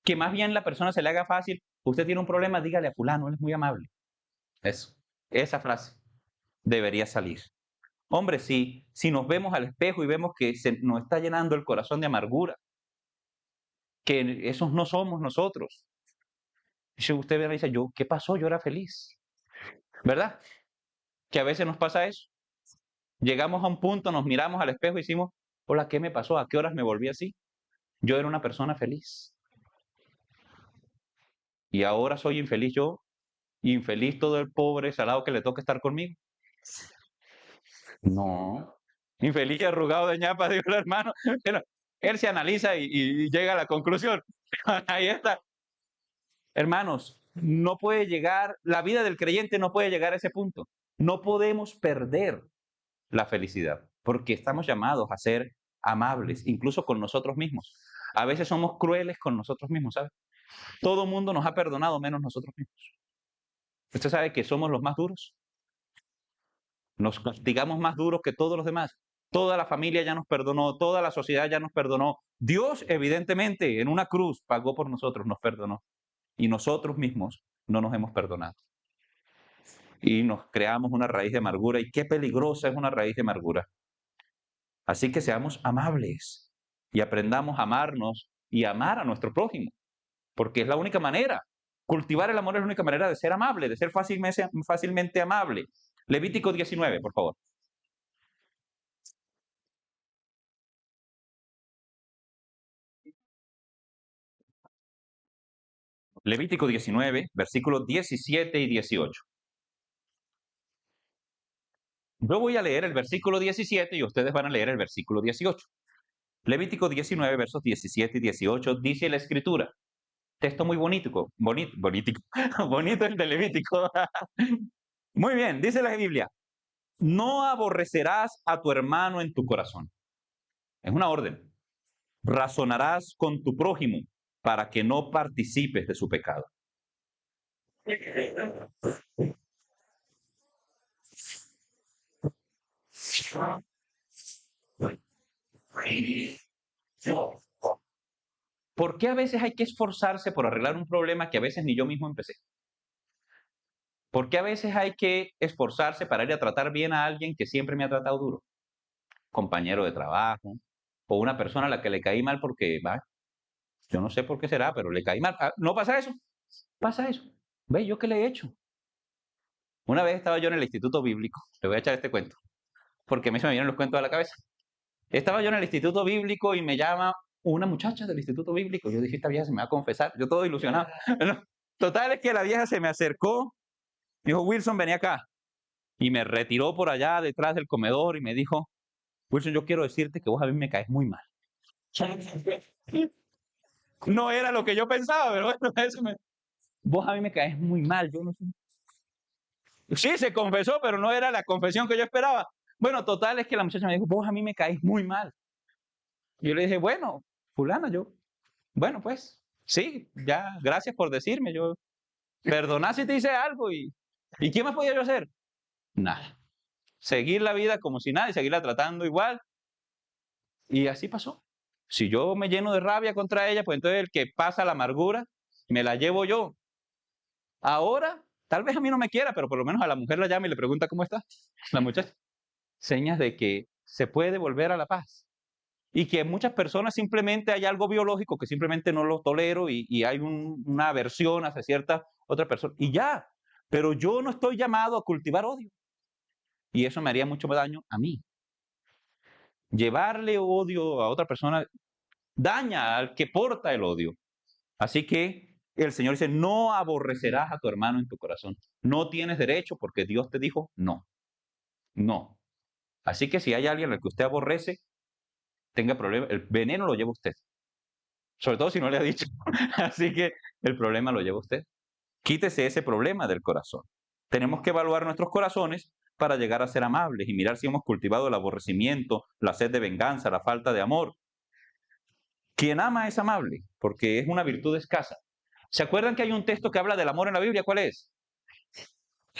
Que más bien la persona se le haga fácil. Usted tiene un problema, dígale a fulano, él es muy amable. Eso. Esa frase debería salir. Hombre, si nos vemos al espejo y vemos que nos está llenando el corazón de amargura, que esos no somos nosotros. Si usted ve y dice, ¿qué pasó? Yo era feliz. ¿Verdad? Que a veces nos pasa eso. Llegamos a un punto, nos miramos al espejo y decimos, hola, ¿qué me pasó? ¿A qué horas me volví así? Yo era una persona feliz. Y ahora soy infeliz yo, infeliz todo el pobre salado que le toca estar conmigo. No. Infeliz y arrugado de ñapa, dijo el hermano. Pero él se analiza y llega a la conclusión. Ahí está. Hermanos, no puede llegar, la vida del creyente no puede llegar a ese punto. No podemos perder la felicidad, porque estamos llamados a ser amables, incluso con nosotros mismos. A veces somos crueles con nosotros mismos, ¿sabe? Todo mundo nos ha perdonado menos nosotros mismos. ¿Usted sabe que somos los más duros? Nos castigamos más duros que todos los demás. Toda la familia ya nos perdonó, toda la sociedad ya nos perdonó. Dios, evidentemente, en una cruz pagó por nosotros, nos perdonó. Y nosotros mismos no nos hemos perdonado. Y nos creamos una raíz de amargura. Y qué peligrosa es una raíz de amargura. Así que seamos amables y aprendamos a amarnos y amar a nuestro prójimo, porque es la única manera. Cultivar el amor es la única manera de ser amable, de ser fácilmente amable. Levítico 19, por favor. Levítico 19, versículos 17 y 18. Yo voy a leer el versículo 17 y ustedes van a leer el versículo 18. Levítico 19, versos 17 y 18, dice la Escritura. Texto muy bonito, bonito el de Levítico. Muy bien, dice la Biblia. No aborrecerás a tu hermano en tu corazón. Es una orden. Razonarás con tu prójimo para que no participes de su pecado. ¿Por qué a veces hay que esforzarse por arreglar un problema que a veces ni yo mismo empecé? ¿Por qué a veces hay que esforzarse para ir a tratar bien a alguien que siempre me ha tratado duro? Compañero de trabajo, o una persona a la que le caí mal porque, yo no sé por qué será, pero le caí mal. ¿No pasa eso? Pasa eso. ¿Ve? ¿Yo qué le he hecho? Una vez estaba yo en el instituto bíblico, le voy a echar este cuento, porque a mí se me vienen los cuentos a la cabeza. Estaba yo en el instituto bíblico y me llama una muchacha del instituto bíblico. Yo dije, esta vieja se me va a confesar. Yo todo ilusionado. Total es que la vieja se me acercó, dijo, Wilson, vení acá. Y me retiró por allá detrás del comedor y me dijo, Wilson, yo quiero decirte que vos a mí me caes muy mal. No era lo que yo pensaba, pero bueno, vos a mí me caes muy mal. Yo no sé. Sí, se confesó, pero no era la confesión que yo esperaba. Bueno, total es que la muchacha me dijo, vos a mí me caes muy mal. Y yo le dije, bueno, fulana, bueno, pues, sí, ya, gracias por decirme, perdona si te hice algo ¿y qué más podía yo hacer? Nada. Seguir la vida como si nada y seguirla tratando igual. Y así pasó. Si yo me lleno de rabia contra ella, pues entonces el que pasa la amargura, me la llevo yo. Ahora, tal vez a mí no me quiera, pero por lo menos a la mujer la llama y le pregunta cómo está la muchacha. Señas de que se puede volver a la paz. Y que muchas personas simplemente hay algo biológico que simplemente no lo tolero y hay una aversión hacia cierta otra persona. Y ya, pero yo no estoy llamado a cultivar odio. Y eso me haría mucho daño a mí. Llevarle odio a otra persona daña al que porta el odio. Así que el Señor dice, no aborrecerás a tu hermano en tu corazón. No tienes derecho porque Dios te dijo no. No. Así que si hay alguien al que usted aborrece, tenga problema, el veneno lo lleva usted. Sobre todo si no le ha dicho. Así que el problema lo lleva usted. Quítese ese problema del corazón. Tenemos que evaluar nuestros corazones para llegar a ser amables y mirar si hemos cultivado el aborrecimiento, la sed de venganza, la falta de amor. Quien ama es amable, porque es una virtud escasa. ¿Se acuerdan que hay un texto que habla del amor en la Biblia? ¿Cuál es?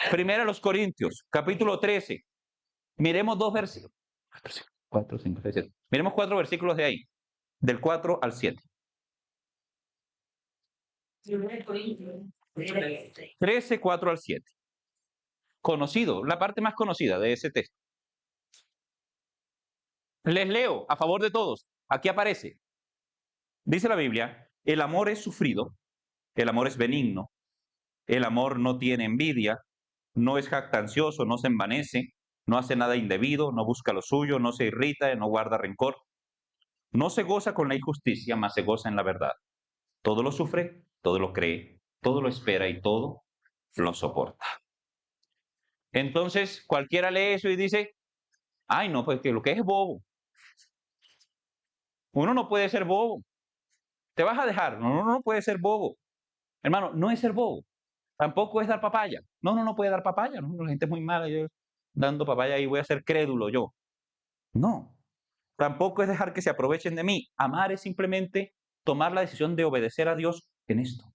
Primera los Corintios, capítulo 13. Miremos 2 versículos. 4, 5, 6, 7. Miremos 4 versículos de ahí, del 4 al 7. 13, 4 al 7. Conocido, la parte más conocida de ese texto. Les leo a favor de todos. Aquí aparece. Dice la Biblia, el amor es sufrido, el amor es benigno, el amor no tiene envidia, no es jactancioso, no se envanece, no hace nada indebido, no busca lo suyo, no se irrita, no guarda rencor, no se goza con la injusticia, mas se goza en la verdad. Todo lo sufre, todo lo cree, todo lo espera y todo lo soporta. Entonces, cualquiera lee eso y dice, ay, no, pues que lo que es bobo. Uno no puede ser bobo. Te vas a dejar. No, no, no puede ser bobo. Hermano, no es ser bobo. Tampoco es dar papaya. No, no, no puede dar papaya. No, la gente es muy mala. Yo dando papaya y voy a ser crédulo yo. No. Tampoco es dejar que se aprovechen de mí. Amar es simplemente tomar la decisión de obedecer a Dios en esto.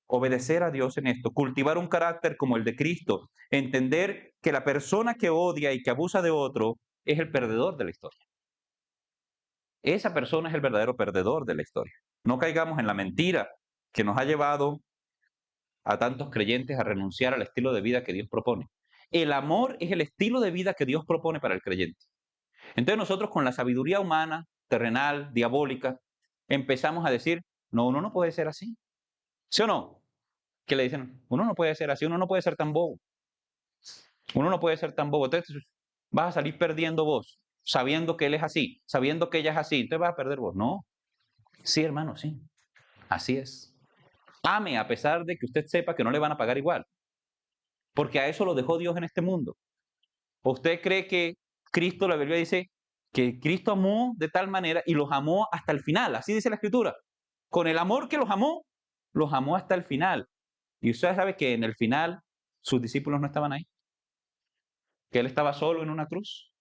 Obedecer a Dios en esto. Cultivar un carácter como el de Cristo. Entender que la persona que odia y que abusa de otro es el perdedor de la historia. Esa persona es el verdadero perdedor de la historia. No caigamos en la mentira que nos ha llevado a tantos creyentes a renunciar al estilo de vida que Dios propone. El amor es el estilo de vida que Dios propone para el creyente. Entonces nosotros con la sabiduría humana, terrenal, diabólica, empezamos a decir, no, uno no puede ser así. ¿Sí o no? Que le dicen, uno no puede ser así, uno no puede ser tan bobo. Uno no puede ser tan bobo. Entonces vas a salir perdiendo vos, sabiendo que él es así, sabiendo que ella es así. Entonces vas a perder vos. No. Sí, hermano, sí. Así es. Ame a pesar de que usted sepa que no le van a pagar igual. Porque a eso lo dejó Dios en este mundo. ¿Usted cree que Cristo, la Biblia dice que Cristo amó de tal manera y los amó hasta el final? Así dice la Escritura. Con el amor que los amó hasta el final. Y usted sabe que en el final sus discípulos no estaban ahí, que él estaba solo en una cruz.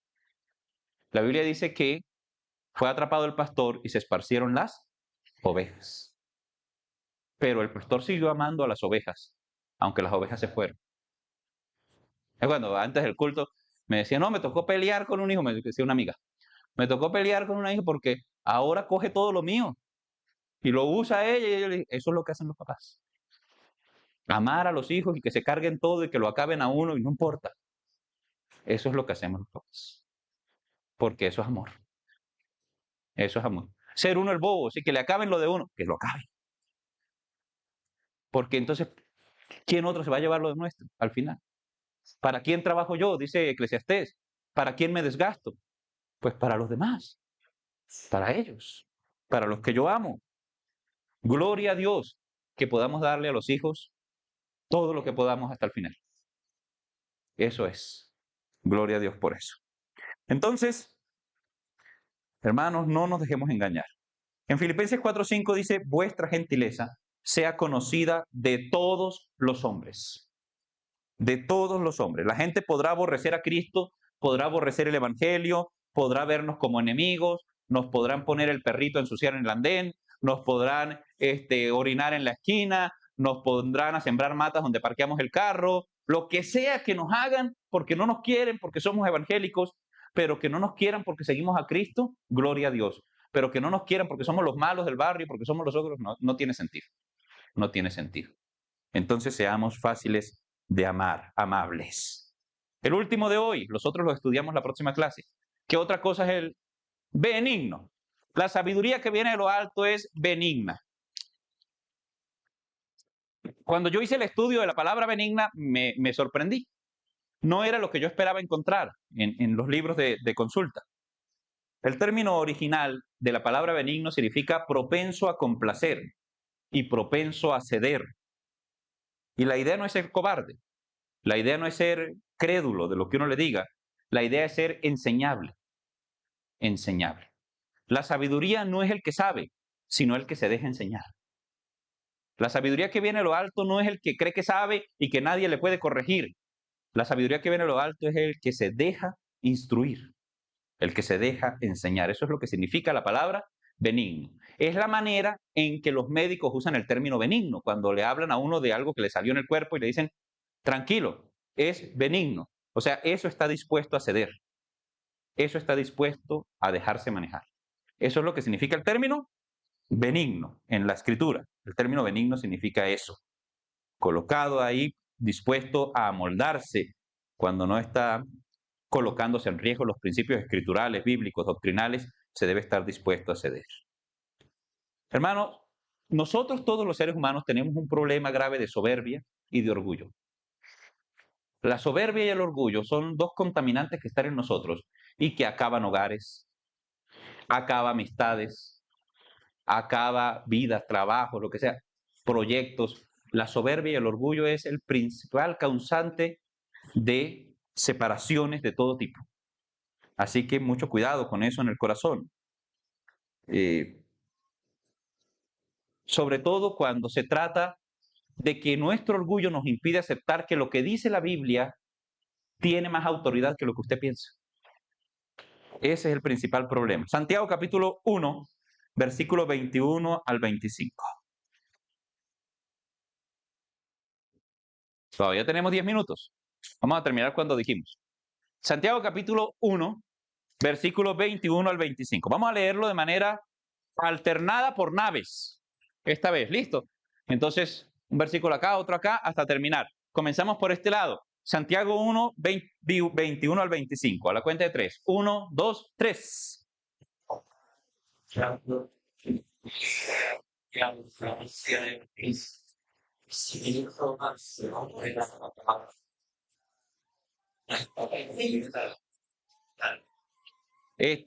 La Biblia dice que fue atrapado el pastor y se esparcieron las ovejas. Pero el pastor siguió amando a las ovejas, aunque las ovejas se fueron. Es cuando antes del culto me decía, no, me tocó pelear con un hijo, me decía una amiga, me tocó pelear con una hija porque ahora coge todo lo mío y lo usa ella. Y yo le dije, eso es lo que hacen los papás. Amar a los hijos y que se carguen todo y que lo acaben a uno y no importa. Eso es lo que hacemos los papás. Porque eso es amor. Eso es amor. Ser uno el bobo, sí, que le acaben lo de uno, que lo acaben. Porque entonces, ¿quién otro se va a llevar lo de nuestro al final? ¿Para quién trabajo yo? Dice Eclesiastés. ¿Para quién me desgasto? Pues para los demás, para ellos, para los que yo amo. Gloria a Dios que podamos darle a los hijos todo lo que podamos hasta el final. Eso es. Gloria a Dios por eso. Entonces, hermanos, no nos dejemos engañar. En Filipenses 4:5 dice, vuestra gentileza sea conocida de todos los hombres. De todos los hombres. La gente podrá aborrecer a Cristo, podrá aborrecer el Evangelio, podrá vernos como enemigos, nos podrán poner el perrito a ensuciar en el andén, nos podrán orinar en la esquina, nos pondrán a sembrar matas donde parqueamos el carro, lo que sea que nos hagan porque no nos quieren, porque somos evangélicos, pero que no nos quieran porque seguimos a Cristo, gloria a Dios. Pero que no nos quieran porque somos los malos del barrio, porque somos los otros, no tiene sentido. No tiene sentido. Entonces seamos fáciles de amar, amables. El último de hoy, los otros lo estudiamos la próxima clase. ¿Qué otra cosa es el benigno? La sabiduría que viene de lo alto es benigna. Cuando yo hice el estudio de la palabra benigna, me sorprendí. No era lo que yo esperaba encontrar en los libros de consulta. El término original de la palabra benigno significa propenso a complacer y propenso a ceder. Y la idea no es ser cobarde, la idea no es ser crédulo de lo que uno le diga, la idea es ser enseñable, enseñable. La sabiduría no es el que sabe, sino el que se deja enseñar. La sabiduría que viene a lo alto no es el que cree que sabe y que nadie le puede corregir. La sabiduría que viene a lo alto es el que se deja instruir, el que se deja enseñar. Eso es lo que significa la palabra benigno. Es la manera en que los médicos usan el término benigno, cuando le hablan a uno de algo que le salió en el cuerpo y le dicen, tranquilo, es benigno. O sea, eso está dispuesto a ceder. Eso está dispuesto a dejarse manejar. Eso es lo que significa el término benigno en la escritura. El término benigno significa eso. Colocado ahí, dispuesto a amoldarse cuando no está colocándose en riesgo los principios escriturales, bíblicos, doctrinales, se debe estar dispuesto a ceder. Hermanos, nosotros todos los seres humanos tenemos un problema grave de soberbia y de orgullo. La soberbia y el orgullo son dos contaminantes que están en nosotros y que acaban hogares, acaba amistades, acaba vidas, trabajos, lo que sea, proyectos. La soberbia y el orgullo es el principal causante de separaciones de todo tipo. Así que mucho cuidado con eso en el corazón. Sobre todo cuando se trata de que nuestro orgullo nos impide aceptar que lo que dice la Biblia tiene más autoridad que lo que usted piensa. Ese es el principal problema. Santiago capítulo 1, versículo 21 al 25. Todavía tenemos 10 minutos. Vamos a terminar cuando dijimos. Santiago capítulo 1, versículo 21 al 25. Vamos a leerlo de manera alternada por naves. Esta vez, ¿listo? Entonces, un versículo acá, otro acá, hasta terminar. Comenzamos por este lado. Santiago 1, 21 al 25. A la cuenta de 3. 1, 2, 3.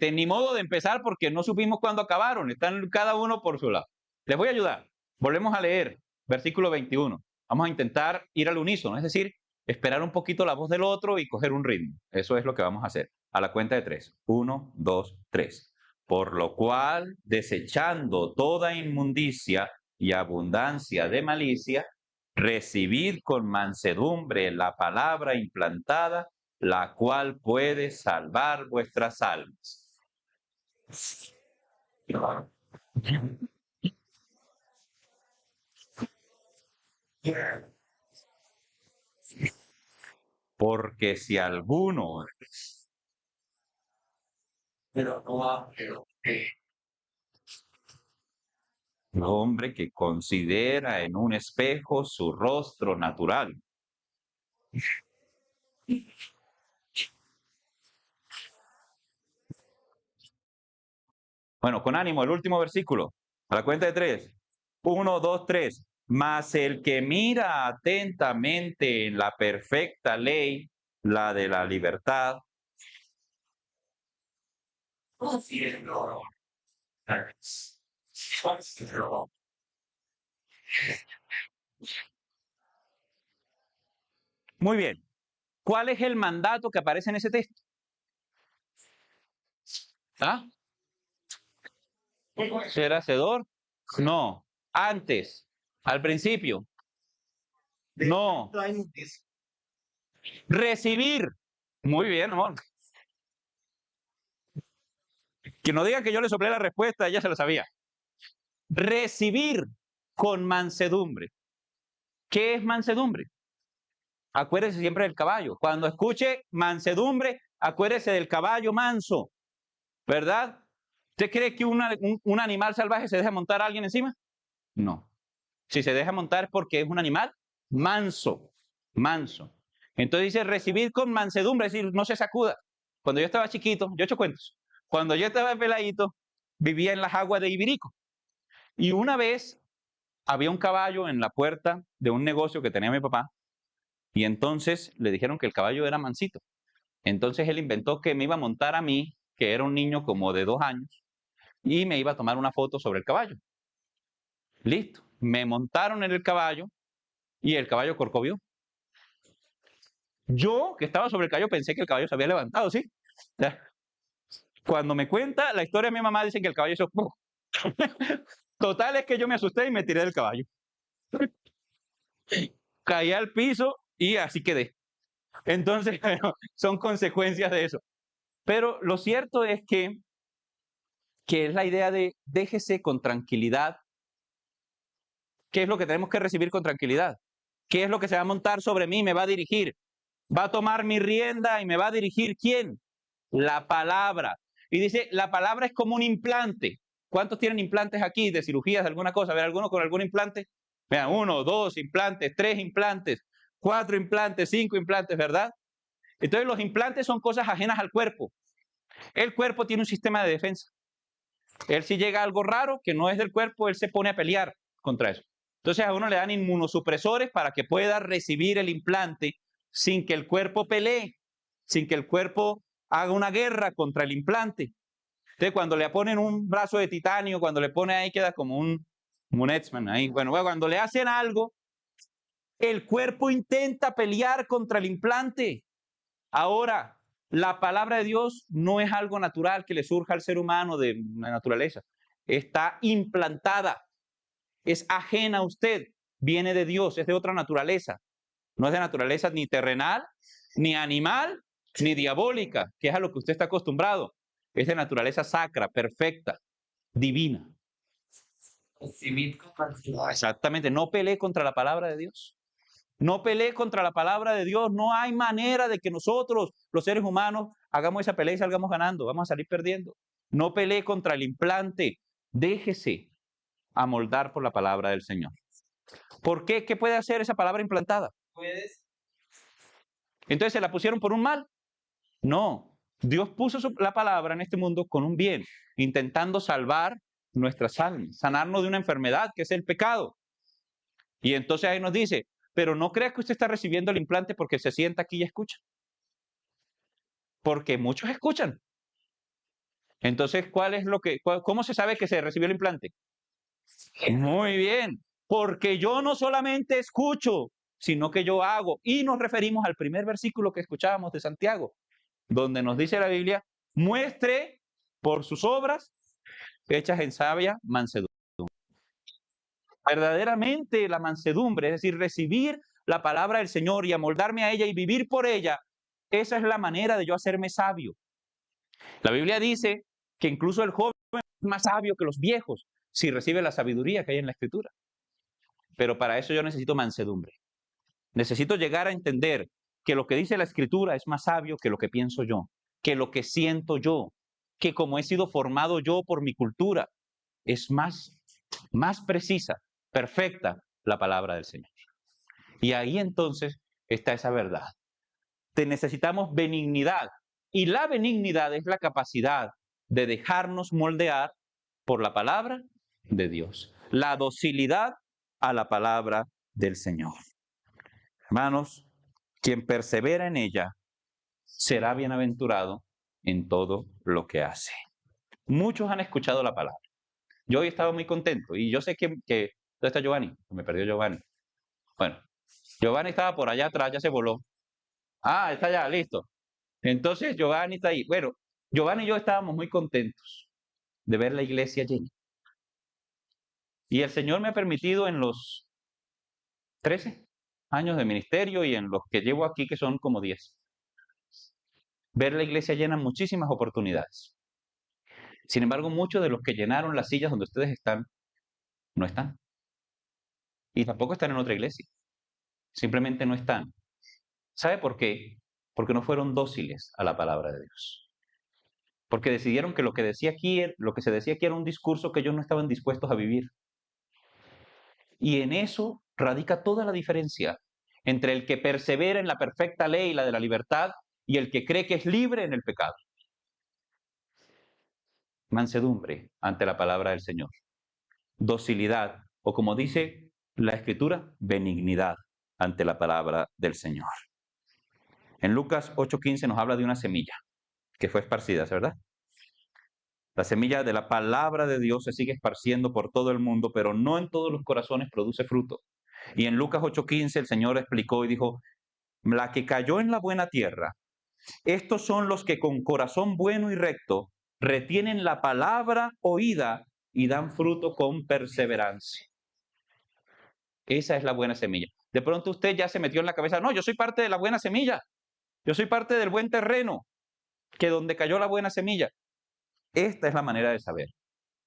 Ni modo de empezar porque no supimos cuándo acabaron. Están cada uno por su lado. Les voy a ayudar. Volvemos a leer versículo 21. Vamos a intentar ir al unísono, es decir, esperar un poquito la voz del otro y coger un ritmo. Eso es lo que vamos a hacer. A la cuenta de 3. 1, 2, 3. Por lo cual, desechando toda inmundicia y abundancia de malicia, recibid con mansedumbre la palabra implantada, la cual puede salvar vuestras almas. Porque si alguno hombre que considera en un espejo su rostro natural. Bueno, con ánimo, el último versículo. A la cuenta de 3. 1, 2, 3. Mas el que mira atentamente en la perfecta ley, la de la libertad, muy bien. ¿Cuál es el mandato que aparece en ese texto? ¿Ah? ¿Ser hacedor? No. Antes, al principio. No. Recibir. Muy bien, amor. Que no diga que yo le soplé la respuesta, ella se lo sabía. Recibir con mansedumbre. ¿Qué es mansedumbre? Acuérdese siempre del caballo. Cuando escuche mansedumbre, acuérdese del caballo manso. ¿Verdad? ¿Usted cree que un animal salvaje se deja montar a alguien encima? No. Si se deja montar es porque es un animal manso. Manso. Entonces dice recibir con mansedumbre, es decir, no se sacuda. Cuando yo estaba chiquito, yo he hecho cuentos. Cuando yo estaba peladito, vivía en las aguas de Ibirico. Y una vez había un caballo en la puerta de un negocio que tenía mi papá. Y entonces le dijeron que el caballo era mansito. Entonces él inventó que me iba a montar a mí, que era un niño como de 2 años, y me iba a tomar una foto sobre el caballo. Listo. Me montaron en el caballo y el caballo corcovió. Yo, que estaba sobre el caballo, pensé que el caballo se había levantado, ¿sí? Cuando me cuenta la historia de mi mamá, dice que el caballo hizo... Total es que yo me asusté y me tiré del caballo. Caí al piso y así quedé. Entonces, bueno, son consecuencias de eso. Pero lo cierto es que es la idea de déjese con tranquilidad. ¿Qué es lo que tenemos que recibir con tranquilidad? ¿Qué es lo que se va a montar sobre mí? Me va a dirigir. Va a tomar mi rienda y me va a dirigir ¿quién? La palabra. Y dice, la palabra es como un implante. ¿Cuántos tienen implantes aquí de cirugías, de alguna cosa? A ver, ¿alguno con algún implante? Vean, 1, 2 implantes, 3 implantes, 4 implantes, 5 implantes, ¿verdad? Entonces los implantes son cosas ajenas al cuerpo. El cuerpo tiene un sistema de defensa. Él si llega algo raro que no es del cuerpo, él se pone a pelear contra eso. Entonces a uno le dan inmunosupresores para que pueda recibir el implante sin que el cuerpo pelee, sin que el cuerpo haga una guerra contra el implante. Entonces cuando le ponen un brazo de titanio, cuando le ponen ahí queda como un X-Men ahí. Bueno, cuando le hacen algo, el cuerpo intenta pelear contra el implante. Ahora, la palabra de Dios no es algo natural que le surja al ser humano de la naturaleza. Está implantada, es ajena a usted, viene de Dios, es de otra naturaleza. No es de naturaleza ni terrenal, ni animal, ni diabólica, que es a lo que usted está acostumbrado. Es de naturaleza sacra, perfecta, divina. Exactamente, no pelee contra la palabra de Dios. No pelee contra la palabra de Dios. No hay manera de que nosotros, los seres humanos, hagamos esa pelea y salgamos ganando. Vamos a salir perdiendo. No pelee contra el implante. Déjese amoldar por la palabra del Señor. ¿Por qué? ¿Qué puede hacer esa palabra implantada? Entonces, ¿se la pusieron por un mal? No. Dios puso la palabra en este mundo con un bien, intentando salvar nuestras almas, sanarnos de una enfermedad que es el pecado. Y entonces ahí nos dice, pero no crea que usted está recibiendo el implante porque se sienta aquí y escucha. Porque muchos escuchan. Entonces, ¿cómo se sabe que se recibió el implante? Muy bien, porque yo no solamente escucho, sino que yo hago. Y nos referimos al primer versículo que escuchábamos de Santiago, donde nos dice la Biblia, muestre por sus obras hechas en sabia mansedumbre. Verdaderamente la mansedumbre, es decir, recibir la palabra del Señor y amoldarme a ella y vivir por ella, esa es la manera de yo hacerme sabio. La Biblia dice que incluso el joven es más sabio que los viejos si recibe la sabiduría que hay en la Escritura. Pero para eso yo necesito mansedumbre. Necesito llegar a entender que lo que dice la Escritura es más sabio que lo que pienso yo, que lo que siento yo, que como he sido formado yo por mi cultura, es más precisa, perfecta la palabra del Señor. Y ahí entonces está esa verdad. Necesitamos benignidad. Y la benignidad es la capacidad de dejarnos moldear por la palabra de Dios. La docilidad a la palabra del Señor. Hermanos, quien persevera en ella será bienaventurado en todo lo que hace. Muchos han escuchado la palabra. Yo hoy estaba muy contento y yo sé que ¿dónde está Giovanni? Me perdió Giovanni. Bueno, Giovanni estaba por allá atrás, ya se voló. Ah, está allá, listo. Entonces Giovanni está ahí. Bueno, Giovanni y yo estábamos muy contentos de ver la iglesia llena. Y el Señor me ha permitido en los 13 años de ministerio y en los que llevo aquí, que son como 10, ver la iglesia llena en muchísimas oportunidades. Sin embargo, muchos de los que llenaron las sillas donde ustedes están, no están. Y tampoco están en otra iglesia. Simplemente no están. ¿Sabe por qué? Porque no fueron dóciles a la palabra de Dios. Porque decidieron que lo que se decía aquí era un discurso que ellos no estaban dispuestos a vivir. Y en eso radica toda la diferencia entre el que persevera en la perfecta ley, la de la libertad, y el que cree que es libre en el pecado. Mansedumbre ante la palabra del Señor. Docilidad, o como dice la Escritura, benignidad ante la palabra del Señor. En Lucas 8:15 nos habla de una semilla que fue esparcida, ¿verdad? La semilla de la palabra de Dios se sigue esparciendo por todo el mundo, pero no en todos los corazones produce fruto. Y en Lucas 8:15 el Señor explicó y dijo, la que cayó en la buena tierra, estos son los que con corazón bueno y recto retienen la palabra oída y dan fruto con perseverancia. Esa es la buena semilla. De pronto usted ya se metió en la cabeza, no, yo soy parte de la buena semilla, yo soy parte del buen terreno, que donde cayó la buena semilla. Esta es la manera de saber.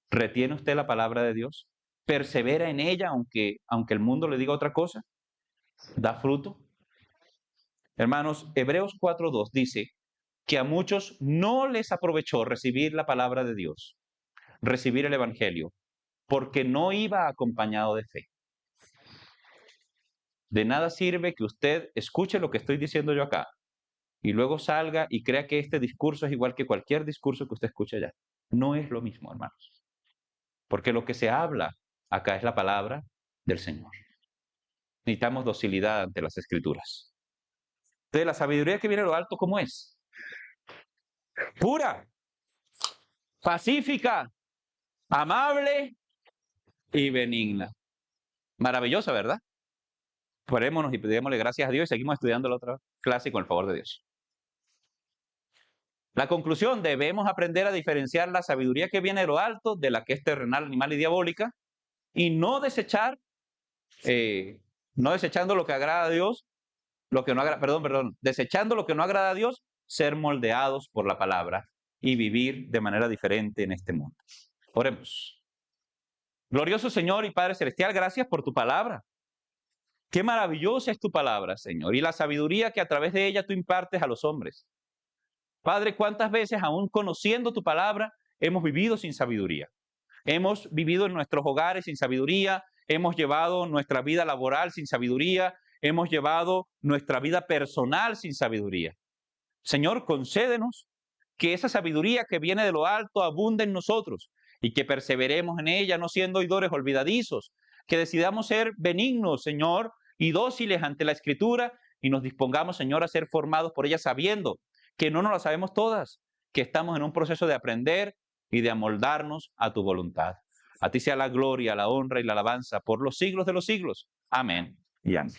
¿Retiene usted la palabra de Dios? ¿Persevera en ella aunque el mundo le diga otra cosa? ¿Da fruto? Hermanos, Hebreos 4:2 dice que a muchos no les aprovechó recibir la palabra de Dios, recibir el Evangelio, porque no iba acompañado de fe. De nada sirve que usted escuche lo que estoy diciendo yo acá y luego salga y crea que este discurso es igual que cualquier discurso que usted escuche allá. No es lo mismo, hermanos. Porque lo que se habla acá es la palabra del Señor. Necesitamos docilidad ante las Escrituras. Entonces, la sabiduría que viene de lo alto, ¿cómo es? Pura, pacífica, amable y benigna. Maravillosa, ¿verdad? Parémonos y pedímosle gracias a Dios y seguimos estudiando la otra clase con el favor de Dios. La conclusión, debemos aprender a diferenciar la sabiduría que viene de lo alto de la que es terrenal, animal y diabólica, y no desechando lo que agrada a Dios, desechando lo que no agrada a Dios, ser moldeados por la palabra y vivir de manera diferente en este mundo. Oremos. Glorioso Señor y Padre Celestial, gracias por tu palabra. Qué maravillosa es tu palabra, Señor, y la sabiduría que a través de ella tú impartes a los hombres. Padre, ¿cuántas veces aún conociendo tu palabra hemos vivido sin sabiduría? Hemos vivido en nuestros hogares sin sabiduría, hemos llevado nuestra vida laboral sin sabiduría, hemos llevado nuestra vida personal sin sabiduría. Señor, concédenos que esa sabiduría que viene de lo alto abunde en nosotros y que perseveremos en ella, no siendo oidores olvidadizos, que decidamos ser benignos, Señor, y dóciles ante la Escritura y nos dispongamos, Señor, a ser formados por ella sabiendo que no nos las sabemos todas, que estamos en un proceso de aprender y de amoldarnos a tu voluntad. A ti sea la gloria, la honra y la alabanza por los siglos de los siglos. Amén y amén.